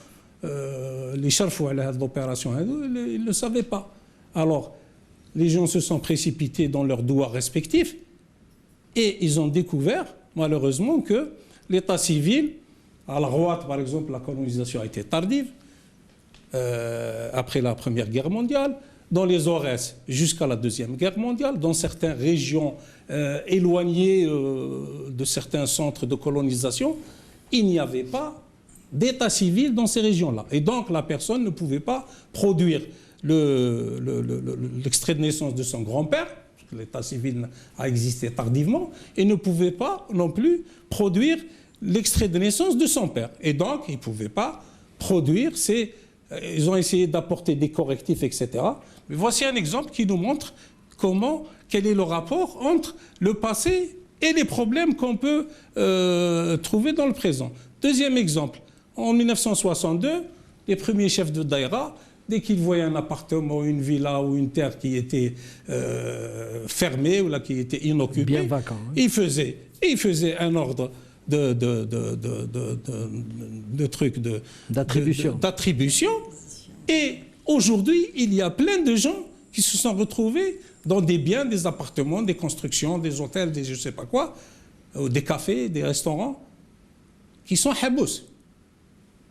Speaker 5: les charfous à l'opération, ils ne le savaient pas. Alors, les gens se sont précipités dans leurs douars respectifs et ils ont découvert, malheureusement, que l'état civil, à la Roate, par exemple, la colonisation a été tardive, après la Première Guerre mondiale, dans les Aurès jusqu'à la Deuxième Guerre mondiale, dans certaines régions éloignées de certains centres de colonisation, il n'y avait pas d'état civil dans ces régions-là. Et donc la personne ne pouvait pas produire l'extrait de naissance de son grand-père, parce que l'état civil a existé tardivement, et ne pouvait pas non plus produire l'extrait de naissance de son père. Et donc il ne pouvait pas produire ces... Ils ont essayé d'apporter des correctifs, etc. Mais voici un exemple qui nous montre quel est le rapport entre le passé et les problèmes qu'on peut trouver dans le présent. Deuxième exemple, en 1962, les premiers chefs de daïra, dès qu'ils voyaient un appartement, une villa ou une terre qui était fermée ou là, qui était inoccupée,
Speaker 1: bien vacant, hein.
Speaker 5: ils faisaient un ordre d'attribution. Et aujourd'hui, il y a plein de gens qui se sont retrouvés dans des biens, des appartements, des constructions, des hôtels, des je ne sais pas quoi, des cafés, des restaurants, qui sont habous.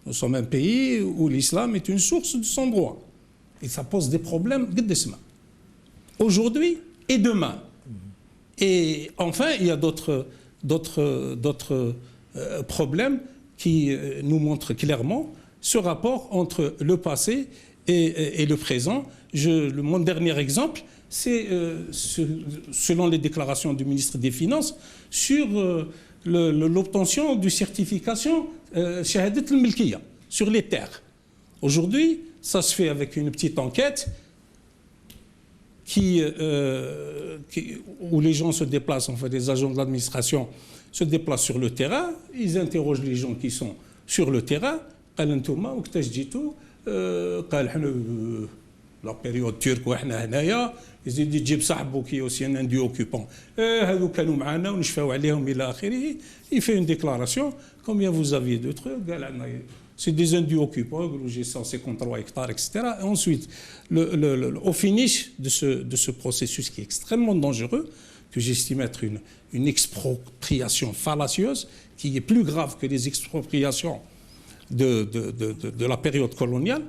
Speaker 5: Nous sommes un pays où l'islam est une source de son droit. Et ça pose des problèmes aujourd'hui et demain. Et enfin, il y a d'autres problèmes qui nous montrent clairement ce rapport entre le passé et le présent. Mon dernier exemple, c'est selon les déclarations du ministre des Finances sur l'obtention de certification Shahadat al-Milkiya sur les terres. Aujourd'hui, ça se fait avec une petite enquête où les gens se déplacent, enfin des agents de l'administration se déplacent sur le terrain, ils interrogent les gens qui sont sur le terrain. La période turque وحنا هنايا يزيد يجيب صاحبه qui est aussi un indien occupant هذو كانوا معنا ونشفاو عليهم الى اخره. Il fait une déclaration, combien vous aviez de trucs, c'est des indiens occupants, j'ai 153 hectares, etc. Et ensuite, au finish de ce processus qui est extrêmement dangereux, que j'estime être une expropriation fallacieuse, qui est plus grave que les expropriations de la période coloniale,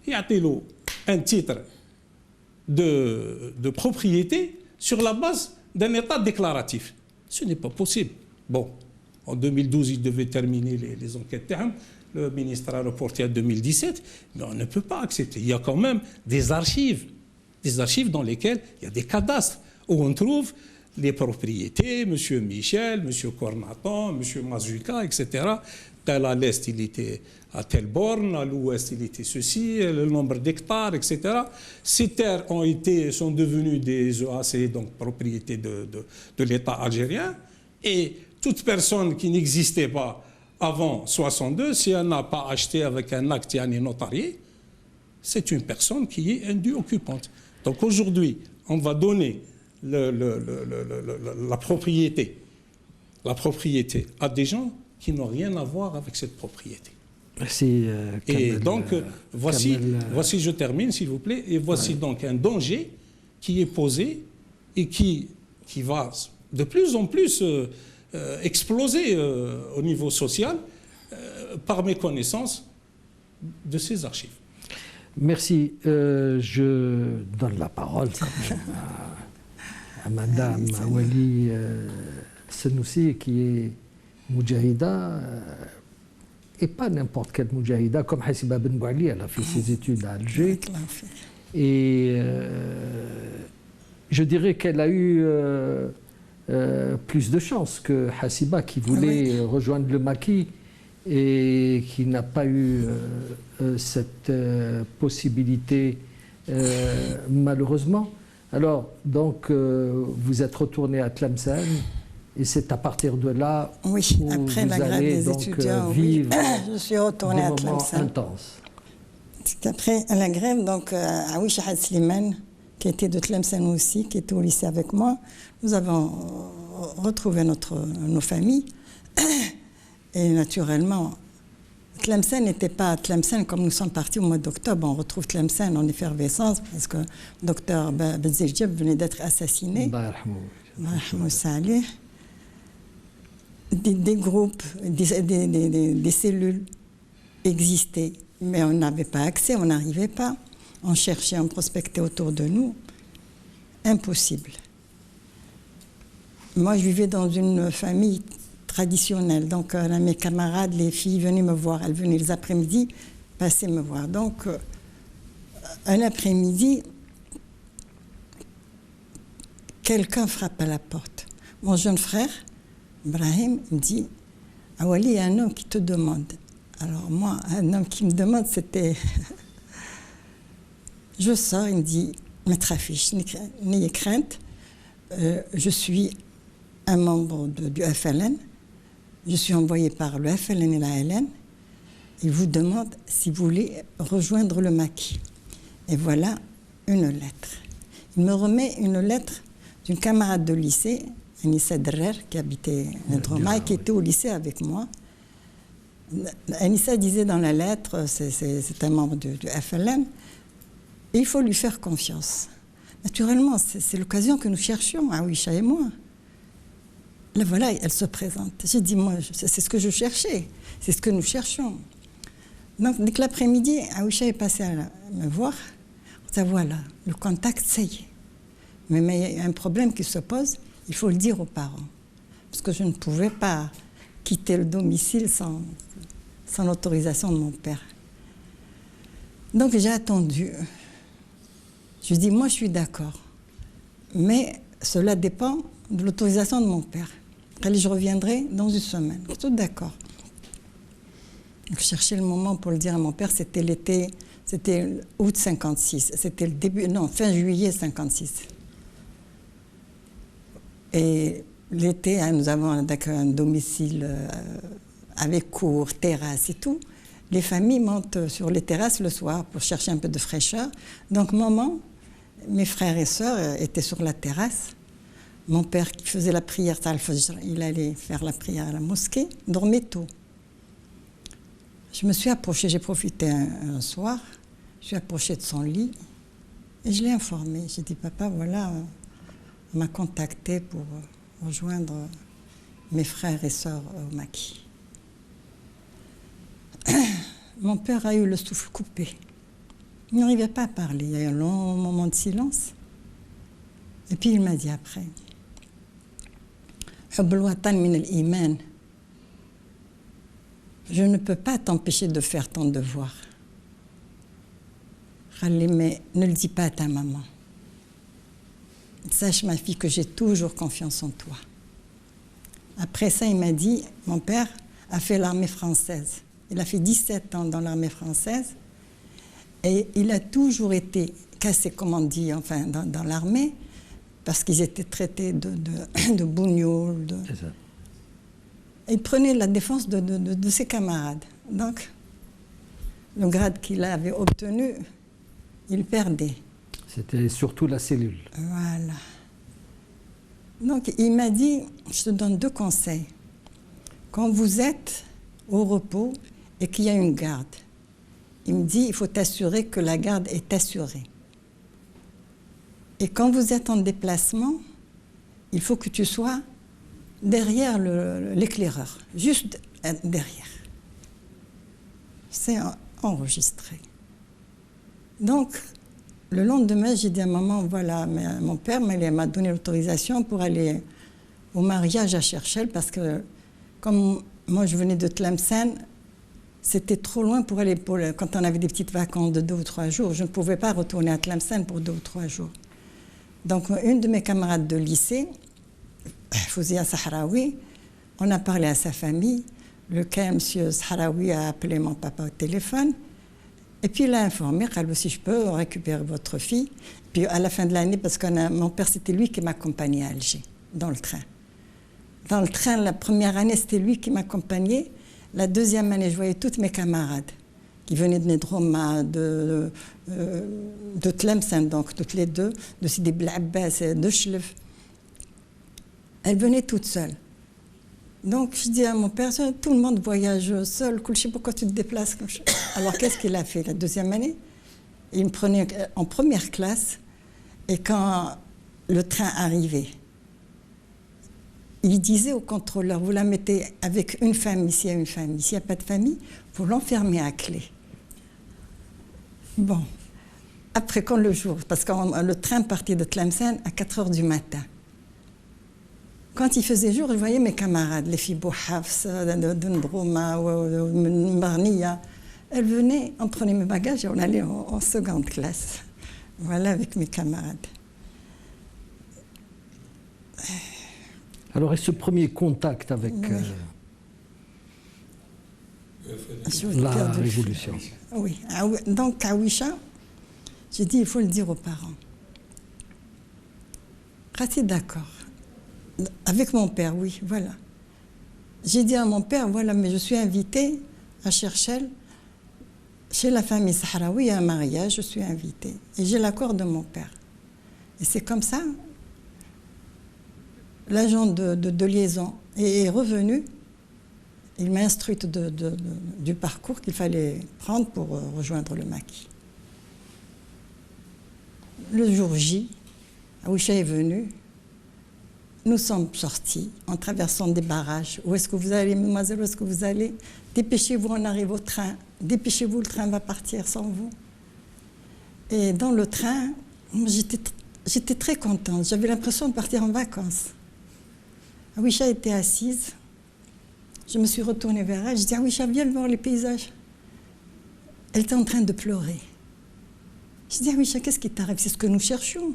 Speaker 5: il y a un titre de propriété sur la base d'un état déclaratif. Ce n'est pas possible. Bon, en 2012, il devait terminer les enquêtes termes. Le ministre a reporté à 2017, mais on ne peut pas accepter. Il y a quand même des archives des archives dans lesquelles il y a des cadastres, où on trouve les propriétés, M. Michel, M. Cornaton, M. Mazuka, etc. Tel à l'est, il était à telle borne, à l'ouest, il était ceci, le nombre d'hectares, etc. Ces terres sont devenues des EAC, donc propriété de l'État algérien, et toute personne qui n'existait pas avant 62, si elle n'a pas acheté avec un acte notarié, c'est une personne qui est indue occupante. Donc aujourd'hui, on va donner la propriété à des gens qui n'ont rien à voir avec cette propriété.
Speaker 1: Merci.
Speaker 5: Et donc, voici, je termine s'il vous plaît, et voici donc un danger qui est posé et qui va de plus en plus exploser au niveau social par méconnaissance de ces archives.
Speaker 1: Merci. Je donne la parole à Madame Awali Senoussi, qui est Moudjahida, et pas n'importe quelle Moudjahida, comme Hassiba Ben Bouali, elle a fait ses études à Alger. Et je dirais qu'elle a eu plus de chance que Hassiba, qui voulait rejoindre le maquis et qui n'a pas eu cette possibilité, malheureusement. Alors, donc, vous êtes retourné à Tlemcen, et c'est à partir de là où
Speaker 7: après la grève des étudiants,
Speaker 1: vivre
Speaker 7: je suis retournée à Tlemcen.
Speaker 1: Intense.
Speaker 7: C'est après la grève, donc, Aoui Shahad Slimane, qui était de Tlemcen aussi, qui était au lycée avec moi, nous avons retrouvé nos familles. Et naturellement, Tlemcen n'était pas Tlemcen comme nous sommes partis au mois d'octobre. On retrouve Tlemcen en effervescence parce que le docteur Bezzejdjeb venait d'être assassiné. Des groupes, des cellules existaient, mais on n'avait pas accès, on n'arrivait pas. On cherchait, on prospectait autour de nous. Impossible. Moi, je vivais dans une famille traditionnelle. Donc, mes camarades, les filles venaient me voir. Elles venaient les après-midi passer me voir. Donc, un après-midi, quelqu'un frappe à la porte. Mon jeune frère, Ibrahim, me dit « Awali, il y a un homme qui te demande. » Alors moi, un homme qui me demande, c'était... Je sors, il me dit « Maître Afiche, n'ayez crainte, je suis un membre du FLN. Je suis envoyé par le FLN et la LN. Il vous demande si vous voulez rejoindre le maquis. Et voilà une lettre. Il me remet une lettre d'une camarade de lycée, Anissa Derrer, qui habitait Nedroma et qui était au lycée avec moi. Anissa disait dans la lettre, c'est un membre du FLN, et il faut lui faire confiance. Naturellement, c'est l'occasion que nous cherchions, Aouisha et moi. Là, voilà, elle se présente. J'ai dit, moi, c'est ce que je cherchais, c'est ce que nous cherchions. Donc, dès que l'après-midi, Aouisha est passée à me voir. On dit, voilà, le contact, ça y est. Mais il y a un problème qui se pose, il faut le dire aux parents. Parce que je ne pouvais pas quitter le domicile sans l'autorisation de mon père. Donc, j'ai attendu. Je lui ai dit, moi, je suis d'accord. Mais cela dépend de l'autorisation de mon père. Allez, je reviendrai dans une semaine. Tout d'accord. Je cherchais le moment pour le dire à mon père. C'était l'été, c'était août 56. C'était le début, non, fin juillet 56. Et l'été, nous avons un domicile avec cour, terrasse et tout. Les familles montent sur les terrasses le soir pour chercher un peu de fraîcheur. Donc, maman, mes frères et sœurs étaient sur la terrasse. Mon père qui faisait la prière, il allait faire la prière à la mosquée, dormait tôt. Je me suis approchée, j'ai profité un soir, je suis approchée de son lit et je l'ai informé. J'ai dit, papa, voilà, on m'a contacté pour rejoindre mes frères et sœurs au maquis. Mon père a eu le souffle coupé. Il n'arrivait pas à parler. Il y a eu un long moment de silence. Et puis il m'a dit après, je ne peux pas t'empêcher de faire ton devoir. Mais ne le dis pas à ta maman. sache ma fille que j'ai toujours confiance en toi. Après ça, il m'a dit, mon père a fait l'armée française. Il a fait 17 ans dans l'armée française et il a toujours été cassé, comme on dit, enfin, dans l'armée, parce qu'ils étaient traités de bougnols.
Speaker 1: C'est ça.
Speaker 7: Il prenait la défense de ses camarades. Donc, le grade qu'il avait obtenu, il perdait.
Speaker 1: C'était surtout la cellule.
Speaker 7: Voilà. Donc, il m'a dit, je te donne 2 conseils. Quand vous êtes au repos et qu'il y a une garde, il me dit, il faut t'assurer que la garde est assurée. Et quand vous êtes en déplacement, il faut que tu sois derrière l'éclaireur, juste derrière. C'est enregistré. Donc, le lendemain, j'ai dit à maman, voilà, mais mon père m'a donné l'autorisation pour aller au mariage à Cherchel, parce que comme moi je venais de Tlemcen, c'était trop loin pour aller, quand on avait des petites vacances de 2 ou 3 jours, je ne pouvais pas retourner à Tlemcen pour 2 ou 3 jours. Donc, une de mes camarades de lycée, Fouzia Sahraoui, on a parlé à sa famille. Le cas, M. Sahraoui a appelé mon papa au téléphone. Et puis, il a informé, si je peux récupérer votre fille. Puis, à la fin de l'année, parce que mon père, c'était lui qui m'accompagnait à Alger, dans le train. Dans le train, la première année, c'était lui qui m'accompagnait. La deuxième année, je voyais toutes mes camarades qui venaient de Nedroma, de Tlemcen, donc toutes les deux, de Sidi Blabbas et de Chlef. Elles venaient toutes seules. Donc je dis à mon père, tout le monde voyage seul, je ne sais pas pourquoi tu te déplaces comme ça. Alors qu'est-ce qu'il a fait la deuxième année? Il me prenait en première classe et quand le train arrivait, il disait au contrôleur, vous la mettez avec une famille, s'il y a une famille. S'il n'y a pas de famille, vous l'enfermez à clé. Bon, après quand le jour, parce que le train partait de Tlemcen à 4h du matin. Quand il faisait jour, je voyais mes camarades, les filles Bouhafs, de Ndrouma, de Marnia. Elles venaient, on prenait mes bagages et on allait en seconde classe. Voilà, avec mes camarades.
Speaker 1: Alors, et ce premier contact avec la Révolution?
Speaker 7: Oui, donc à Ouicha, j'ai dit, il faut le dire aux parents. Rati, d'accord. Avec mon père, oui, voilà. J'ai dit à mon père, voilà, mais je suis invitée à Cherchel, chez la famille Sahraoui, à un mariage, je suis invitée. Et j'ai l'accord de mon père. Et c'est comme ça, l'agent de liaison est revenu. Il m'a instruite du parcours qu'il fallait prendre pour rejoindre le maquis. Le jour J, Aoucha est venu. Nous sommes sortis en traversant des barrages. Où est-ce que vous allez, mademoiselle, où est-ce que vous allez? Dépêchez-vous, on arrive au train. Dépêchez-vous, le train va partir sans vous. Et dans le train, j'étais très contente. J'avais l'impression de partir en vacances. Aoucha était assise. Je me suis retournée vers elle. Je dis, Aoucha, viens voir les paysages. Elle était en train de pleurer. Je dis, Aoucha, qu'est-ce qui t'arrive? C'est ce que nous cherchions.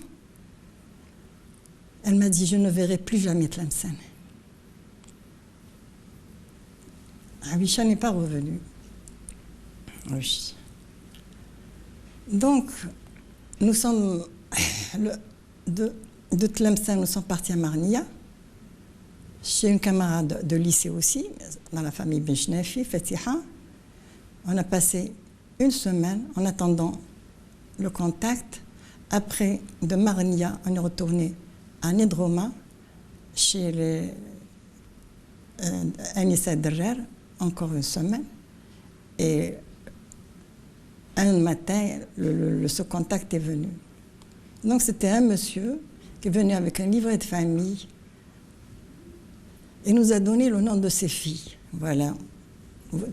Speaker 7: Elle m'a dit, je ne verrai plus jamais Tlemcen. Aoucha n'est pas revenue. Oui. Donc, nous sommes de Tlemcen, nous sommes partis à Marnia, chez une camarade de lycée aussi, dans la famille Benchnafi, Fatiha. On a passé une semaine en attendant le contact. Après, de Marnia, on est retourné à Nedroma, chez les Anissa Derrer, encore une semaine. Et un matin, ce contact est venu. Donc c'était un monsieur qui est venu avec un livret de famille et nous a donné le nom de ses filles. Voilà.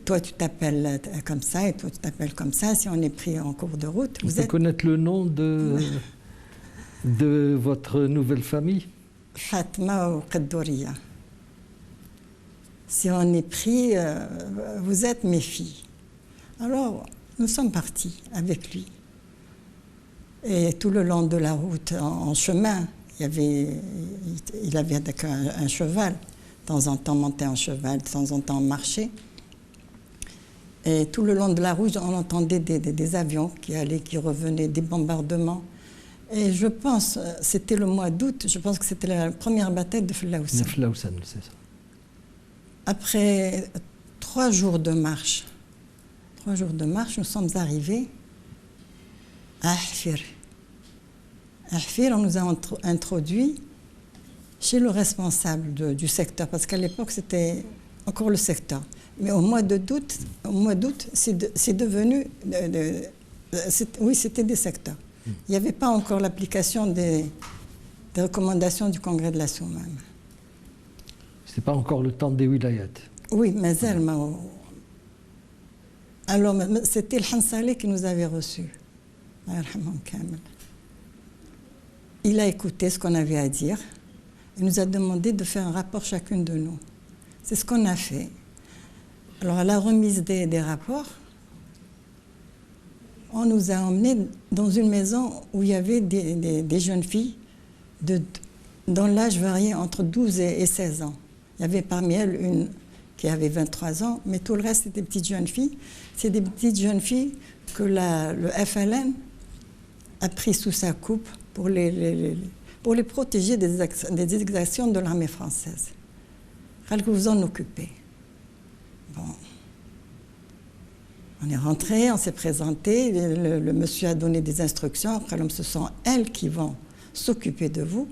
Speaker 7: Toi, tu t'appelles comme ça et toi, tu t'appelles comme ça. Si on est pris en cours de route,
Speaker 1: vous êtes... connaître le nom de votre nouvelle famille?
Speaker 7: Fatma ou Kaddoria. Si on est pris, vous êtes mes filles. Alors, nous sommes partis avec lui. Et tout le long de la route, en chemin, il avait un cheval. De temps en temps, montait en cheval, de temps en temps, marchait. Et tout le long de la route, on entendait des avions qui allaient, qui revenaient, des bombardements. Et je pense, c'était le mois d'août, je pense que c'était la première bataille de Flaoussen.
Speaker 1: Flaoussen, c'est ça.
Speaker 7: Après 3 jours de marche, nous sommes arrivés à Ahfir. À Ahfir, on nous a introduits chez le responsable du secteur, parce qu'à l'époque, c'était encore le secteur. Mais au mois d'août, c'est devenu... oui, c'était des secteurs. Il n'y avait pas encore l'application des recommandations du Congrès de la Soumam.
Speaker 1: Ce n'est pas encore le temps des wilayats.
Speaker 7: Oui, mais elle m'a... Alors, c'était le Hansali qui nous avait reçus. Il a écouté ce qu'on avait à dire. Il nous a demandé de faire un rapport chacune de nous. C'est ce qu'on a fait. Alors, à la remise des rapports, on nous a emmenés dans une maison où il y avait des jeunes filles dont l'âge variait entre 12 et 16 ans. Il y avait parmi elles une qui avait 23 ans, mais tout le reste, c'était des petites jeunes filles. C'est des petites jeunes filles que le FLN a pris sous sa coupe pour les protéger des exactions de l'armée française. Que vous en occupez. Bon. On est rentré, on s'est présenté, le monsieur a donné des instructions. Après, ce sont elles qui vont s'occuper de vous.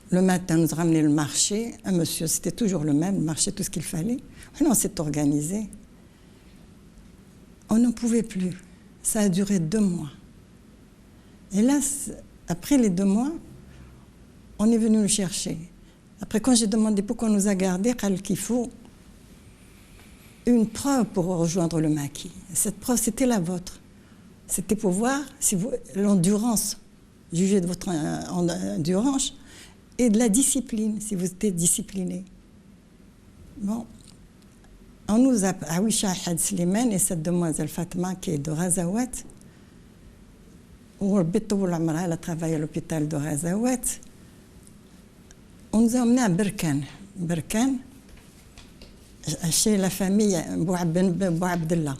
Speaker 7: Le matin, nous ramenait le marché. Un monsieur, c'était toujours le même, le marché, tout ce qu'il fallait. On s'est organisé. On n'en pouvait plus. Ça a duré 2 mois. Et là, après les 2 mois, on est venu le chercher. Après, quand j'ai demandé pourquoi on nous a gardés, qu'il faut une preuve pour rejoindre le maquis. Cette preuve, c'était la vôtre. C'était pour voir si l'endurance, juger de votre endurance, et de la discipline, si vous étiez discipliné. Bon. On nous a... Awisha Had Slimane et cette demoiselle Fatma qui est de Razawat. Elle a travaillé à l'hôpital de Razawat. On nous a emmenés à Berkane. Berkane, chez la famille Bouabdallah.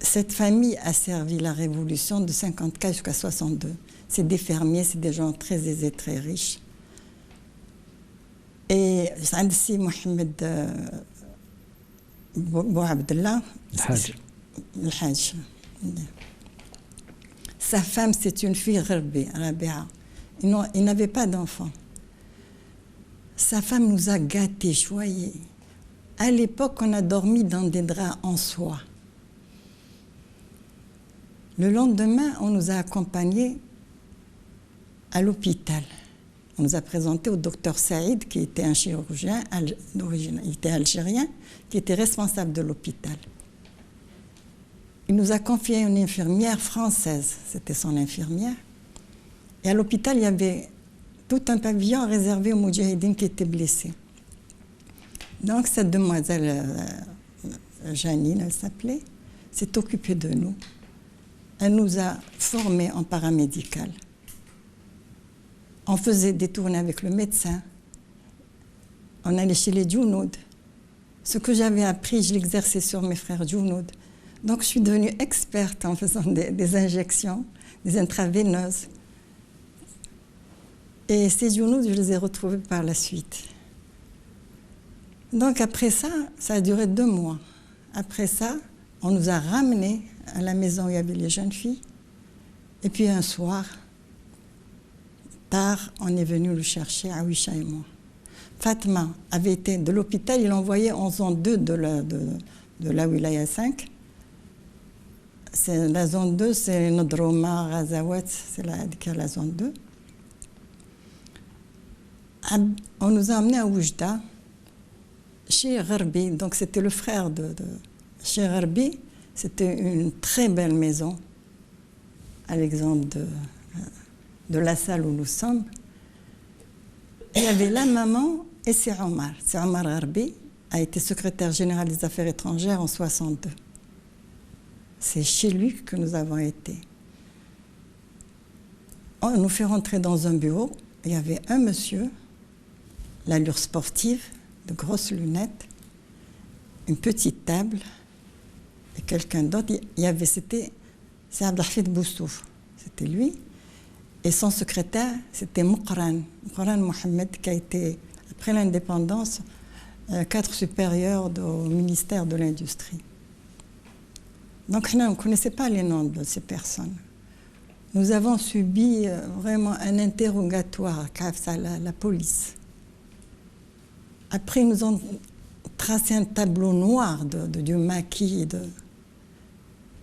Speaker 7: Cette famille a servi la révolution de 54 jusqu'à 62. C'est des fermiers, c'est des gens très aisés, très riches. Et Ansi Mohamed Bouabdallah, le Hajj. Sa femme, c'est une fille Rabia. Il n'avait pas d'enfant. Sa femme nous a gâtés, choyés. À l'époque, on a dormi dans des draps en soie. Le lendemain, on nous a accompagnés à l'hôpital. On nous a présenté au docteur Saïd, qui était un chirurgien d'origine, il était algérien, qui était responsable de l'hôpital. Il nous a confié une infirmière française, c'était son infirmière. Et à l'hôpital, il y avait tout un pavillon réservé aux moudjahidines qui étaient blessés. Donc cette demoiselle, Janine, elle s'appelait, s'est occupée de nous. Elle nous a formés en paramédical. On faisait des tournées avec le médecin. On allait chez les Djounoud. Ce que j'avais appris, je l'exerçais sur mes frères Djounoud. Donc je suis devenue experte en faisant des injections, des intraveineuses. Et ces Djounoud, je les ai retrouvés par la suite. Donc après ça, ça a duré 2 mois. Après ça, on nous a ramenés à la maison où il y avait les jeunes filles. Et puis un soir, tard, on est venu le chercher, Awisha et moi. Fatma avait été de l'hôpital, il envoyait en zone 2 de la wilaya 5. La zone 2, c'est Nodroma, Razawat, c'est la zone 2. On nous a emmenés à Oujda, chez Gharbi, donc c'était le frère chez Gharbi, c'était une très belle maison, à l'exemple de la salle où nous sommes. Il y avait la maman et c'est Omar. C'est Omar Gharbi, a été secrétaire général des Affaires étrangères en 62. C'est chez lui que nous avons été. On nous fait rentrer dans un bureau. Il y avait un monsieur, l'allure sportive, de grosses lunettes, une petite table, et quelqu'un d'autre. C'est Abdelhafid Boussouf, c'était lui. Et son secrétaire, c'était Moukran Mohamed, qui a été, après l'indépendance, cadre supérieur au ministère de l'Industrie. Donc, on ne connaissait pas les noms de ces personnes. Nous avons subi vraiment un interrogatoire, la police. Après, ils nous ont tracé un tableau noir du maquis.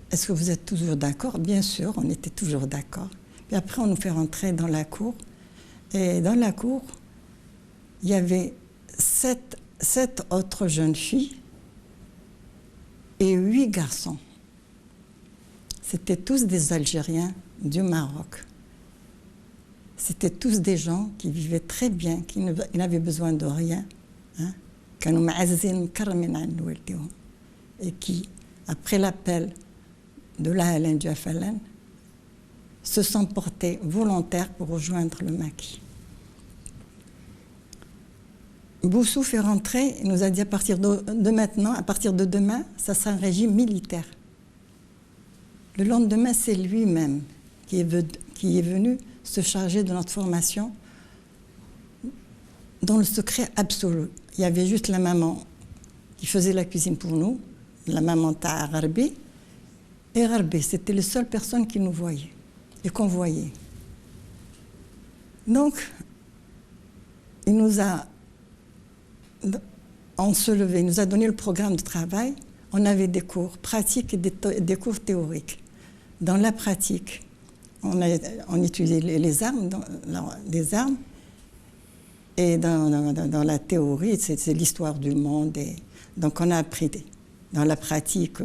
Speaker 7: Est-ce que vous êtes toujours d'accord? Bien sûr, on était toujours d'accord. Puis après, on nous fait rentrer dans la cour. Et dans la cour, il y avait sept autres jeunes filles et 8 garçons. C'était tous des Algériens du Maroc. C'était tous des gens qui vivaient très bien, qui n'avaient besoin de rien. Et qui, après l'appel de l'Alain du FLN, se sont portés volontaires pour rejoindre le maquis. Boussouf est rentré, il nous a dit à partir de maintenant, à partir de demain, ça sera un régime militaire. Le lendemain, c'est lui-même qui est venu se charger de notre formation dans le secret absolu. Il y avait juste la maman qui faisait la cuisine pour nous, la maman Ta'a Gharbi. Et Gharbi, c'était les seules personnes qui nous voyaient et qu'on voyait. Donc, on se levait, il nous a donné le programme de travail. On avait des cours pratiques et des cours théoriques. Dans la pratique, on utilisait les armes, des armes. Et dans la théorie, c'est l'histoire du monde. Et donc on a appris dans la pratique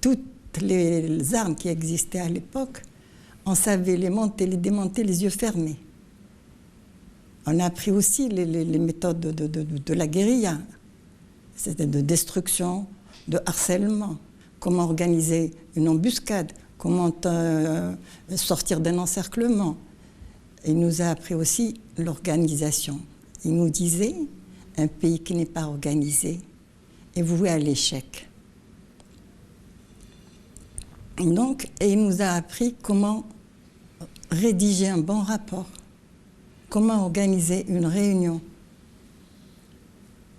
Speaker 7: toutes les armes qui existaient à l'époque. On savait les monter, les démonter les yeux fermés. On a appris aussi les méthodes de la guérilla. C'était de destruction, de harcèlement. Comment organiser une embuscade, comment sortir d'un encerclement. Il nous a appris aussi l'organisation. Il nous disait, un pays qui n'est pas organisé est voué à l'échec. Donc, et il nous a appris comment rédiger un bon rapport, comment organiser une réunion.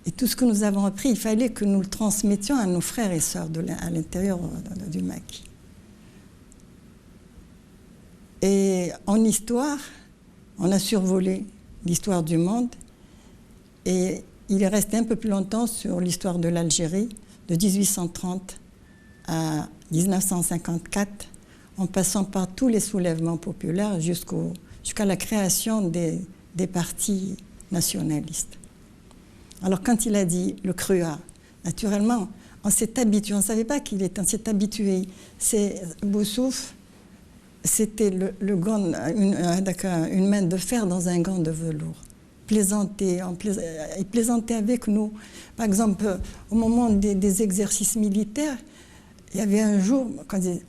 Speaker 7: Et tout ce que nous avons appris, il fallait que nous le transmettions à nos frères et sœurs à l'intérieur du maquis. Et en histoire, on a survolé l'histoire du monde et il est resté un peu plus longtemps sur l'histoire de l'Algérie, de 1830 à 1954, en passant par tous les soulèvements populaires jusqu'à la création des partis nationalistes. Alors quand il a dit le CRUA, naturellement, on s'est habitué, on ne savait pas qu'il était, on s'est habitué. C'est Boussouf, c'était une main de fer dans un gant de velours. Il plaisantait avec nous. Par exemple, au moment des exercices militaires, il y avait un jour, quand il disait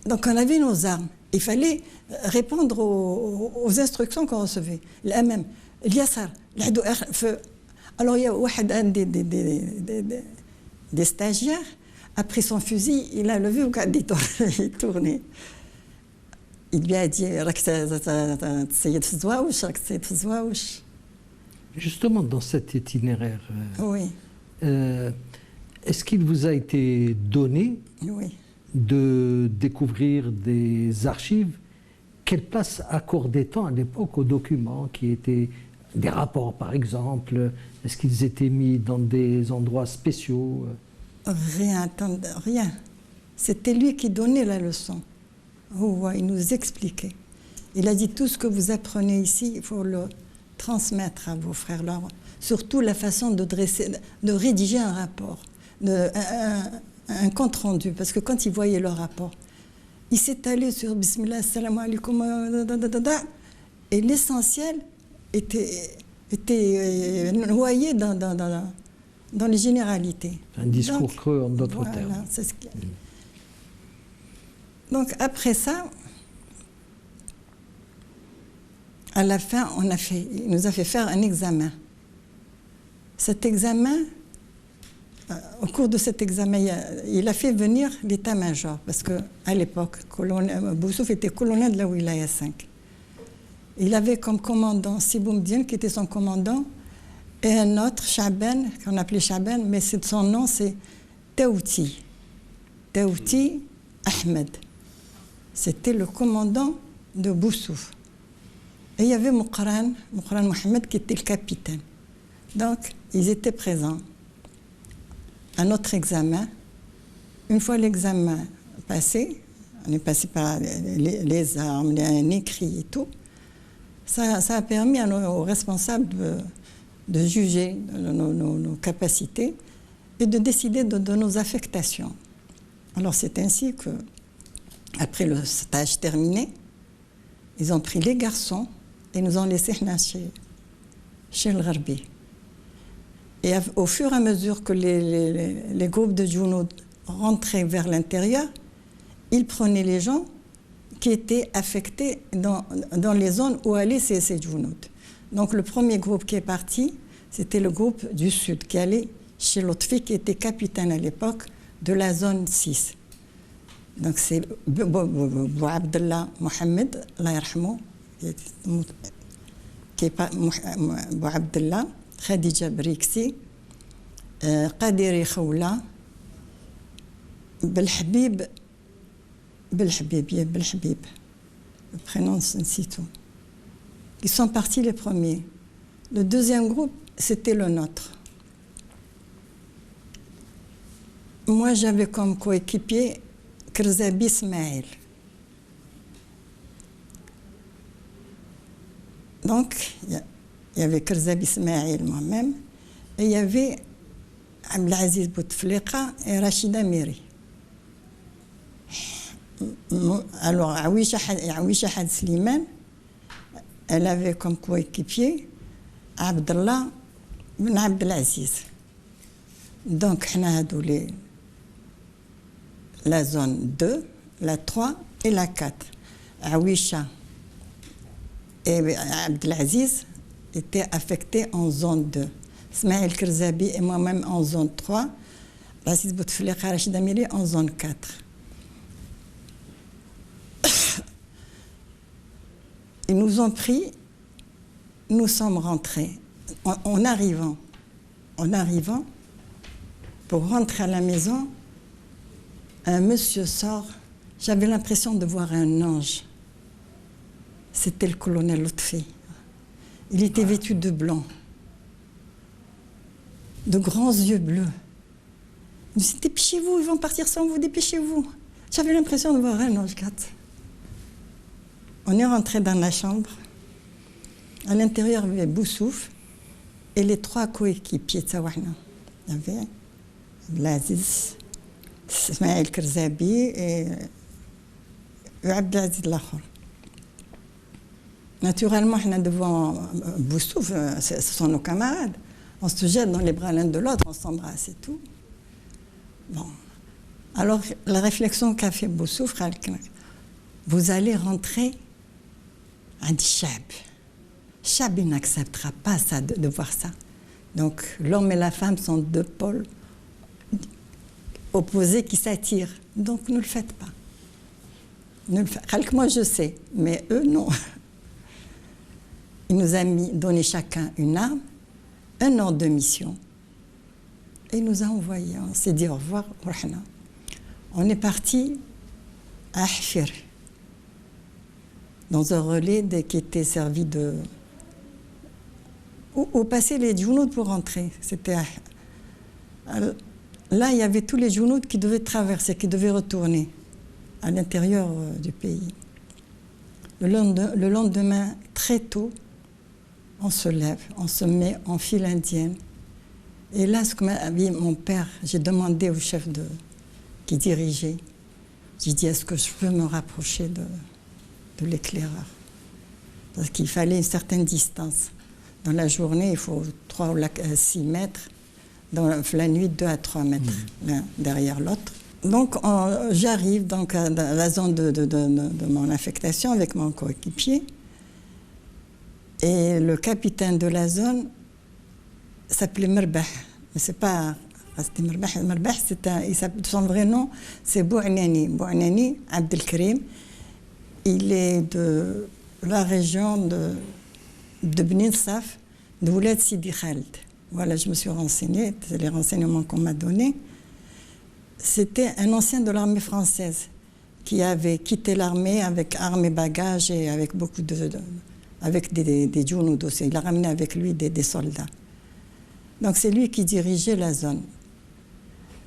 Speaker 7: donc on avait nos armes. Il fallait répondre aux instructions qu'on recevait. L'amam, l'yassar, alors il y a des stagiaires. Après son fusil, il a levé au cadre, il tournait. Il lui a dit
Speaker 1: Justement, dans cet itinéraire,
Speaker 7: oui.
Speaker 1: Est-ce qu'il vous a été donné
Speaker 7: oui.
Speaker 1: de découvrir des archives? Quelle place accordait-on à l'époque aux documents qui étaient des rapports, par exemple? Est-ce qu'ils étaient mis dans des endroits spéciaux?
Speaker 7: Rien. C'était lui qui donnait la leçon. Il nous expliquait. Il a dit tout ce que vous apprenez ici, il faut le transmettre à vos frères. Alors, surtout la façon de rédiger un rapport, un compte rendu. Parce que quand il voyait le rapport, il s'étalait sur Bismillah, salam alaikum, et l'essentiel était noyé dans les généralités.
Speaker 1: Un discours creux en d'autres termes.
Speaker 7: C'est ce Donc après ça, à la fin, il nous a fait faire un examen. Cet examen, au cours de cet examen, il a fait venir l'état-major, parce qu'à l'époque, Boussouf était colonel de la Wilaya 5. Il avait comme commandant Siboumdine, qui était son commandant, et un autre, Chaben, qu'on appelait Chaben, mais son nom c'est Taouti. Taouti Ahmed. C'était le commandant de Boussouf. Et il y avait Moukran Mohamed qui était le capitaine. Donc, ils étaient présents. Un autre examen. Une fois l'examen passé, on est passé par les armes, les écrits et tout, ça a permis aux responsables de juger nos capacités et de décider de nos affectations. Alors c'est ainsi que, après le stage terminé, ils ont pris les garçons et nous ont laissés chez le Gharbi. Et au fur et à mesure que les groupes de Jounoud rentraient vers l'intérieur, ils prenaient les gens qui étaient affectés dans les zones où allaient ces Jounoud. Donc le premier groupe qui est parti, c'était le groupe du Sud, qui allait chez Lotfi, qui était capitaine à l'époque de la zone 6. Donc c'est Bou Abdallah Mohamed, Allah yarhamou, qui est Bou Abdallah, Khadija Brixi, Qadiri Khoula, Belhabib, le prénom c'est tout. Ils sont partis les premiers. Le deuxième groupe, c'était le nôtre. Moi, j'avais comme coéquipier Krzabi Ismail. Donc, il y avait Krzabi Ismail moi-même, et il y avait Abdelaziz Bouteflika et Rachida Miri. Alors, Awisha Had Slimane, elle avait comme coéquipier Abdallah Ben Abdelaziz. Donc, on a la zone 2, la 3 et la 4. Awisha et Abdelaziz étaient affectés en zone 2. Ismaël Krzabi et moi-même en zone 3. Aziz Bouteflika et Rachida Miri en zone 4. Ils nous ont pris, nous sommes rentrés. En arrivant, pour rentrer à la maison, un monsieur sort. J'avais l'impression de voir un ange. C'était le colonel Lotfi. Il était vêtu de blanc, de grands yeux bleus. Il me dit, dépêchez-vous, ils vont partir sans vous, dépêchez-vous. J'avais l'impression de voir un ange, On est rentré dans la chambre. À l'intérieur, il y avait Boussouf et les 3 coéquipiers de Sawahna. Il y avait Abdelaziz, Ismaël Krzabi et Abdelaziz Lakhor. Naturellement, on est devant Boussouf, ce sont nos camarades. On se jette dans les bras l'un de l'autre, on s'embrasse et tout. Bon. Alors, la réflexion qu'a fait Boussouf, vous allez rentrer à Chab. Chab, il n'acceptera pas ça, de voir ça. Donc, l'homme et la femme sont 2 pôles opposés qui s'attirent. Donc, ne le faites pas. Moi, je sais, mais eux, non. Il nous a donné chacun une arme, un ordre de mission. Et il nous a envoyés. On s'est dit au revoir. On est parti à Hfir, dans un relais qui était servi de... Où passaient les Jounoud pour rentrer. C'était là, il y avait tous les Jounoud qui devaient traverser, qui devaient retourner à l'intérieur du pays. Le lendemain, très tôt, on se lève, on se met en file indienne. Et là, ce que m'a dit mon père, j'ai demandé au chef qui dirigeait, j'ai dit, est-ce que je peux me rapprocher de l'éclaireur? Parce qu'il fallait une certaine distance. Dans la journée, il faut 3 ou 6 mètres. Dans la nuit, 2 à 3 mètres, l'un derrière l'autre. Donc, j'arrive dans la zone de mon affectation avec mon coéquipier. Et le capitaine de la zone s'appelait Merbah. Mais c'est pas... C'était Merbah. Merbah, son vrai nom, c'est Bou'nani. Bou'nani Abdelkrim. Il est de la région de Bnin Saf, de Oulad Sidi Khaled. Voilà, je me suis renseignée, c'est les renseignements qu'on m'a donnés. C'était un ancien de l'armée française qui avait quitté l'armée avec armes et bagages et avec beaucoup avec des djounoud aussi. Il a ramené avec lui des soldats. Donc c'est lui qui dirigeait la zone.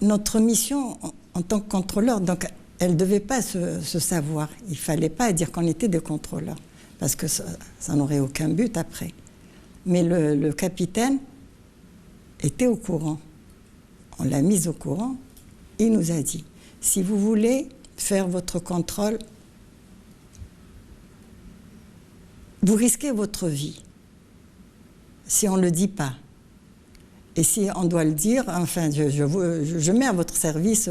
Speaker 7: Notre mission en tant que contrôleur, donc, elle ne devait pas se savoir. Il ne fallait pas dire qu'on était des contrôleurs, parce que ça n'aurait aucun but après. Mais le capitaine était au courant. On l'a mis au courant. Il nous a dit, si vous voulez faire votre contrôle, vous risquez votre vie si on ne le dit pas. Et si on doit le dire, enfin, je mets à votre service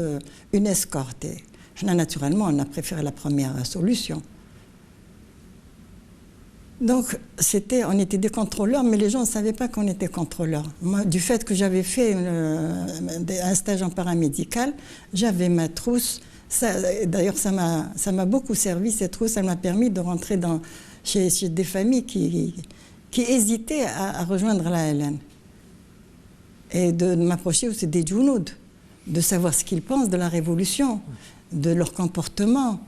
Speaker 7: une escorte. Et naturellement, on a préféré la première solution. Donc, on était des contrôleurs, mais les gens ne savaient pas qu'on était contrôleurs. Moi, du fait que j'avais fait un stage en paramédical, j'avais ma trousse. D'ailleurs, ça m'a beaucoup servi, cette trousse. Ça m'a permis de rentrer chez des familles qui hésitaient à rejoindre la LN. Et de m'approcher aussi des djounoud, de savoir ce qu'ils pensent de la révolution, de leur comportement,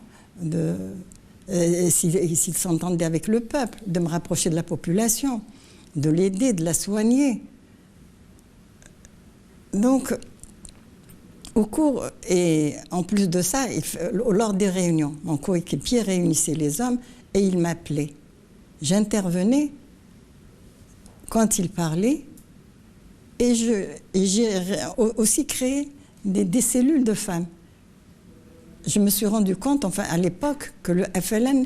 Speaker 7: s'ils s'entendaient avec le peuple, de me rapprocher de la population, de l'aider, de la soigner. Donc, au cours, et en plus de ça, lors des réunions, mon coéquipier réunissait les hommes et il m'appelait. J'intervenais quand il parlait. Et j'ai aussi créé des cellules de femmes. Je me suis rendu compte, enfin à l'époque, que le FLN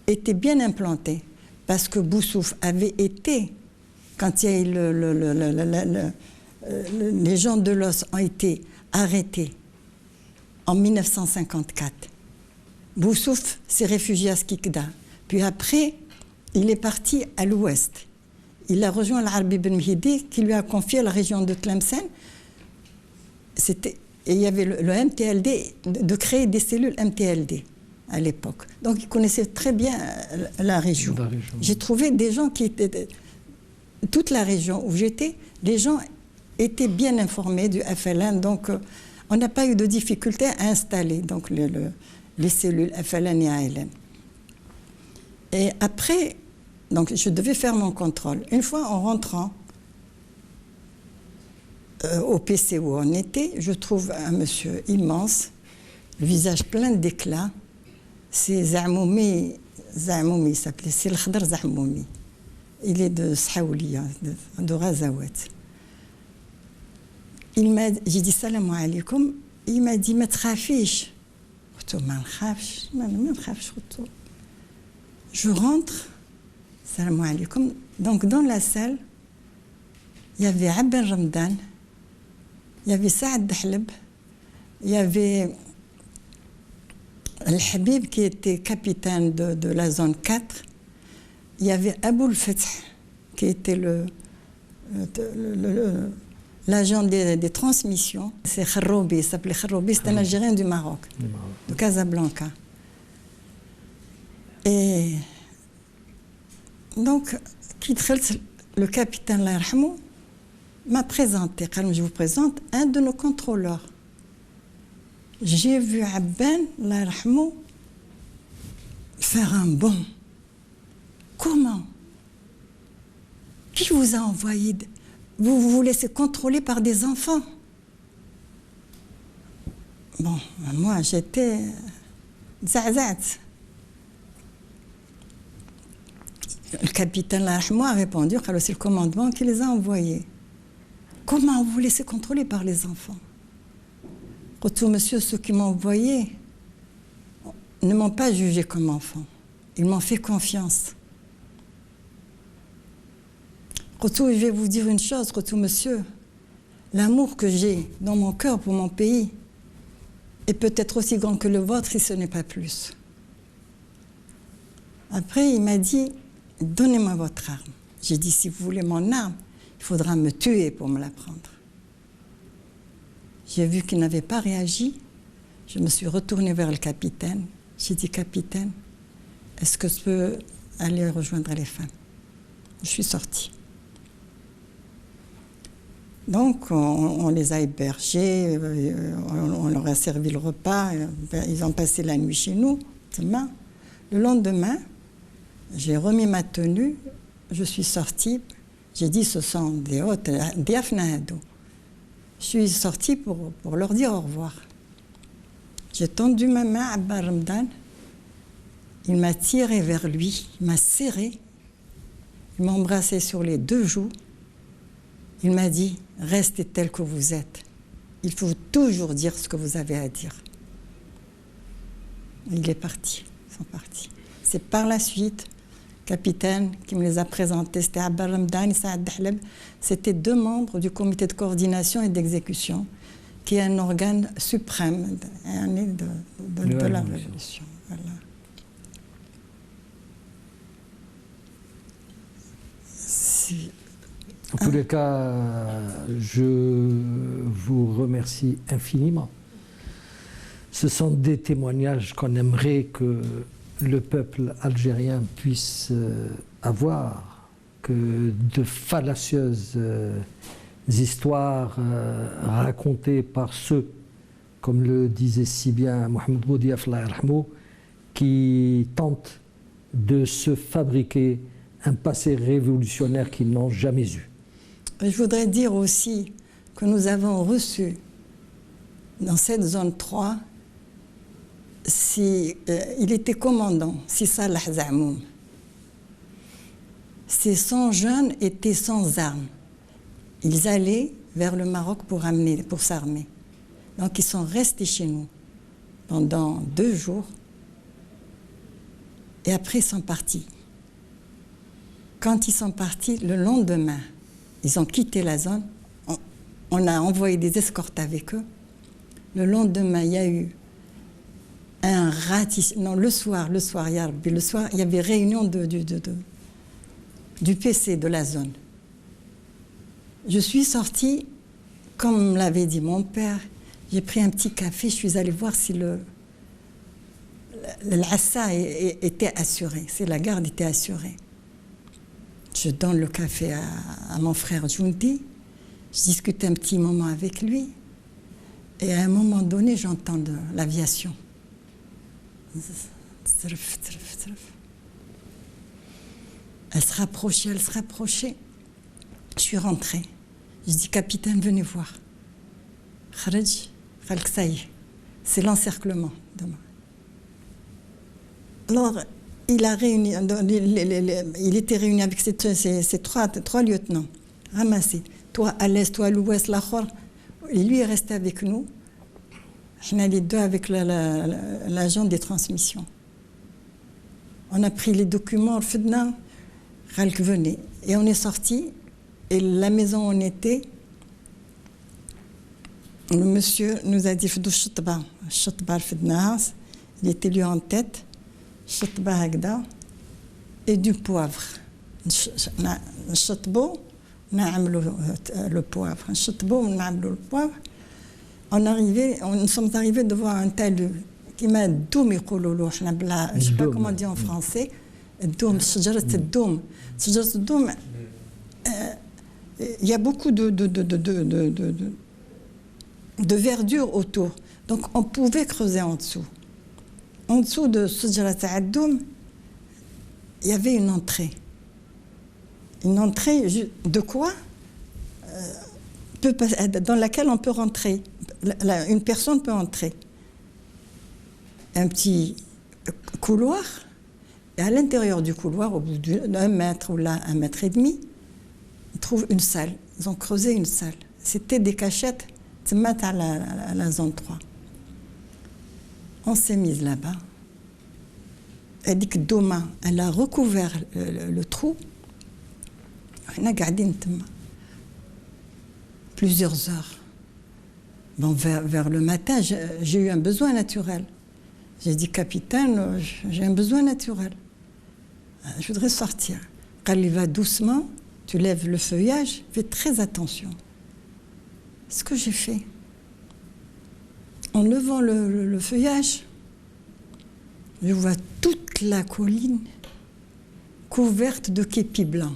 Speaker 7: était bien implanté. Parce que Boussouf avait été, quand il y a eu les gens de l'os ont été arrêtés en 1954. Boussouf s'est réfugié à Skikda. Puis après, il est parti à l'ouest. Il a rejoint l'Arbi Ben Mhidi qui lui a confié la région de Tlemcen. Et il y avait le MTLD, de créer des cellules MTLD à l'époque. Donc il connaissait très bien la région. J'ai trouvé des gens qui étaient... Toute la région où j'étais, les gens étaient bien informés du FLN. Donc on n'a pas eu de difficulté à installer donc, les cellules FLN et ALN. Et après... Donc, je devais faire mon contrôle. Une fois en rentrant au PC où on était, je trouve un monsieur immense, le visage plein d'éclat. C'est Zahmoumi, il s'appelait, c'est le Khadr Zahmoumi. Il est de Saoulia, de Razawat. J'ai dit salam alaikum. Il m'a dit, ma tchafish. Je rentre. Salam alaikum. Donc, dans la salle, il y avait Abben Ramdan, il y avait Saad Dahleb, il y avait Al-Habib qui était capitaine de la zone 4, il y avait Aboul Fath qui était l'agent des transmissions. C'est Kharoubi, il s'appelait Kharoubi, c'est un Algérien du Maroc, de Casablanca. Et donc, le capitaine Larhamou m'a présenté, quand je vous présente, un de nos contrôleurs. J'ai vu Abben Larhamou faire un bond. Comment? Qui vous a envoyé? Vous vous laissez contrôler par des enfants? Bon, moi j'étais zazat. Le capitaine Larhamou a répondu que c'est le commandement qui les a envoyés. Comment vous vous laissez contrôler par les enfants? Retour, monsieur, ceux qui m'ont envoyé ne m'ont pas jugé comme enfant. Ils m'ont fait confiance. Retour, je vais vous dire une chose, retour, monsieur. L'amour que j'ai dans mon cœur pour mon pays est peut-être aussi grand que le vôtre, si ce n'est pas plus. Après, il m'a dit, donnez-moi votre arme. J'ai dit, si vous voulez mon arme, il faudra me tuer pour me la prendre. J'ai vu qu'il n'avait pas réagi. Je me suis retournée vers le capitaine. J'ai dit, capitaine, est-ce que je peux aller rejoindre les femmes? Je suis sortie. Donc, on les a hébergés, on leur a servi le repas, ils ont passé la nuit chez nous. Le lendemain, j'ai remis ma tenue, je suis sortie, j'ai dit, ce sont des hôtes, des afnahado. Je suis sortie pour leur dire au revoir. J'ai tendu ma main à Abba Ramadan, il m'a tiré vers lui, il m'a serré, il m'a embrassé sur les 2 joues. Il m'a dit, restez tel que vous êtes. Il faut toujours dire ce que vous avez à dire. Il est parti, ils sont partis. C'est par la suite, capitaine qui me les a présentés, c'était Abba Ramadan et Saad Dahleb. C'était 2 membres du comité de coordination et d'exécution, qui est un organe suprême de la révolution. Voilà.
Speaker 1: En tous les cas, je vous remercie infiniment. Ce sont des témoignages qu'on aimerait que le peuple algérien puisse avoir, que de fallacieuses histoires racontées par ceux, comme le disait si bien Mohamed Boudiaf, qui tentent de se fabriquer un passé révolutionnaire qu'ils n'ont jamais eu.
Speaker 7: Je voudrais dire aussi que nous avons reçu dans cette zone 3, il était commandant, si Salah Zamoum. Ces 100 jeunes étaient sans armes. Ils allaient vers le Maroc pour s'armer. Donc ils sont restés chez nous pendant 2 jours et après ils sont partis. Quand ils sont partis, le lendemain, ils ont quitté la zone. On a envoyé des escortes avec eux. Le lendemain, il y a eu un ratissement. Non, le soir, il y avait réunion du PC de la zone. Je suis sortie, comme l'avait dit mon père, j'ai pris un petit café, je suis allée voir si l'assa était assuré, si la garde était assurée. Je donne le café à mon frère Djoundi, je discute un petit moment avec lui, et à un moment donné, j'entends de l'aviation. Elle se rapprochait. Je suis rentrée. Je dis, capitaine, venez voir. Kharaj, ça y est, c'est l'encerclement demain. Alors, il était réuni avec ces trois lieutenants, ramassés. Toi à l'est, toi à l'ouest, l'autre. Et lui est resté avec nous. On a les 2 avec l'agent des transmissions. On a pris les documents, venez. Et on est sorti. Et la maison où on était, le monsieur nous a dit il était lui en tête, et du poivre. Le poivre. Nous sommes arrivés devant un talus qui m'a doum, je ne sais pas comment dire en français, doum, il y a beaucoup de verdure autour. Donc on pouvait creuser en dessous. En dessous de Sujrat Addoum, il y avait une entrée. Une entrée de quoi dans laquelle on peut rentrer. Une personne peut entrer. Un petit couloir. Et à l'intérieur du couloir, au bout d'1 mètre ou là 1,5 mètre, on trouve une salle. Ils ont creusé une salle. C'était des cachettes à la zone 3. On s'est mise là-bas. Elle dit que Doma, elle a recouvert le trou. On a gardé plusieurs heures. Bon, vers le matin, j'ai eu un besoin naturel. J'ai dit, capitaine, j'ai un besoin naturel. Je voudrais sortir. قال لي va doucement, tu lèves le feuillage, fais très attention. Ce que j'ai fait, en levant le feuillage, je vois toute la colline couverte de képis blancs.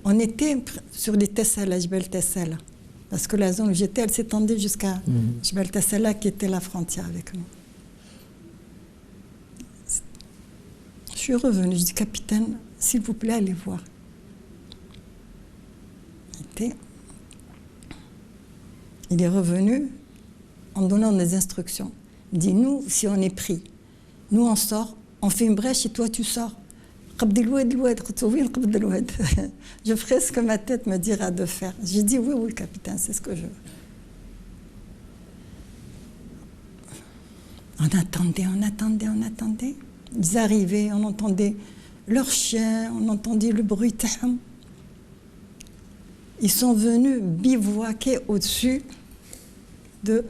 Speaker 7: On était sur les Tessala, Jbel Tessala, parce que la zone où j'étais, elle s'étendait jusqu'à Jbel Tessala, qui était la frontière avec nous. Je suis revenue, je dis, capitaine, s'il vous plaît, allez voir. Il est revenu en donnant des instructions. Il dit, nous, si on est pris, nous on sort, on fait une brèche et toi tu sors. Je ferai ce que ma tête me dira de faire. J'ai dit, oui, oui, capitaine, c'est ce que je veux. On attendait, on attendait, on attendait. Ils arrivaient, on entendait leurs chiens, on entendait le bruit. Ils sont venus bivouaquer au-dessus de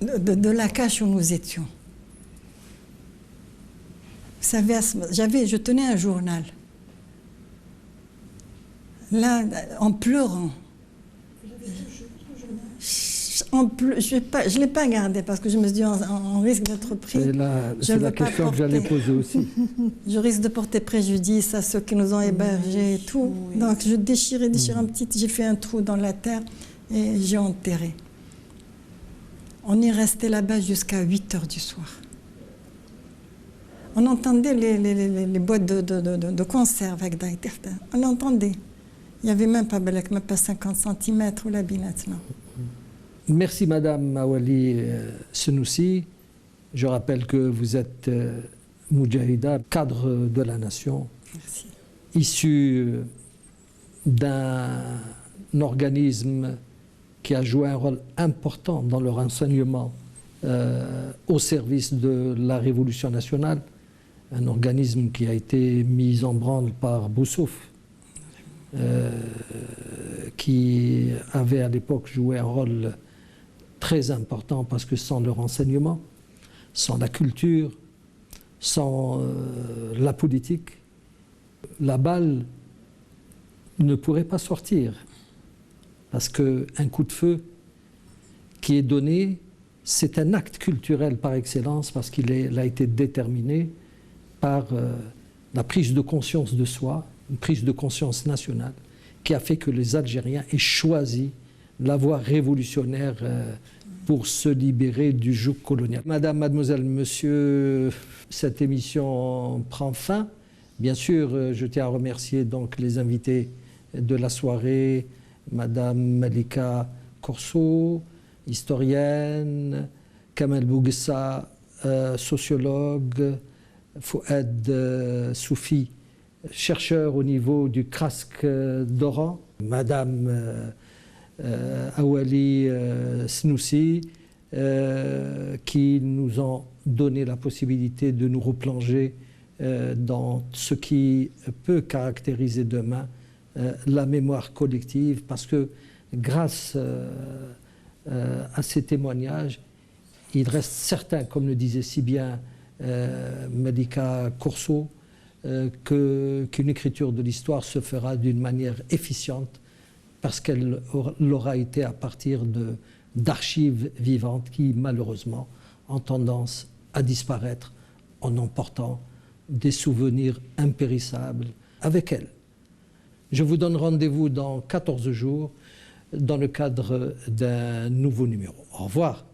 Speaker 7: la cache où nous étions. Vous savez, je tenais un journal. Là, en pleurant. Je ne l'ai pas gardé parce que je me suis dit, on risque d'être pris.
Speaker 1: C'est la question que j'allais poser aussi.
Speaker 7: Je risque de porter préjudice à ceux qui nous ont hébergés et tout. Donc je déchirais un petit, j'ai fait un trou dans la terre et j'ai enterré. On est resté là-bas jusqu'à 8 heures du soir. On entendait les boîtes de conserve avec Daïter. On entendait. Il n'y avait même pas 50 cm ou la binette, non.
Speaker 1: Merci Madame Awali Senoussi. Je rappelle que vous êtes Moudjahida, cadre de la nation, issu d'un organisme qui a joué un rôle important dans le renseignement au service de la Révolution nationale, un organisme qui a été mis en branle par Boussouf, qui avait à l'époque joué un rôle très important parce que sans le renseignement, sans la culture, sans la politique, la balle ne pourrait pas sortir. Parce qu'un coup de feu qui est donné, c'est un acte culturel par excellence parce qu'il a été déterminé par la prise de conscience de soi, une prise de conscience nationale qui a fait que les Algériens aient choisi la voie révolutionnaire pour se libérer du joug colonial. Madame, mademoiselle, monsieur, cette émission prend fin. Bien sûr, je tiens à remercier donc les invités de la soirée, Madame Malika Corso, historienne, Kamel Bouguessa, sociologue, Fouad Soufi, chercheur au niveau du CRASC d'Oran, Madame Awali Senoussi, qui nous ont donné la possibilité de nous replonger dans ce qui peut caractériser demain la mémoire collective, parce que grâce à ces témoignages, il reste certain, comme le disait si bien Malika Corso, qu'une écriture de l'histoire se fera d'une manière efficiente parce qu'elle aura été à partir d'archives vivantes qui, malheureusement, ont tendance à disparaître en emportant des souvenirs impérissables avec elles. Je vous donne rendez-vous dans 14 jours dans le cadre d'un nouveau numéro. Au revoir.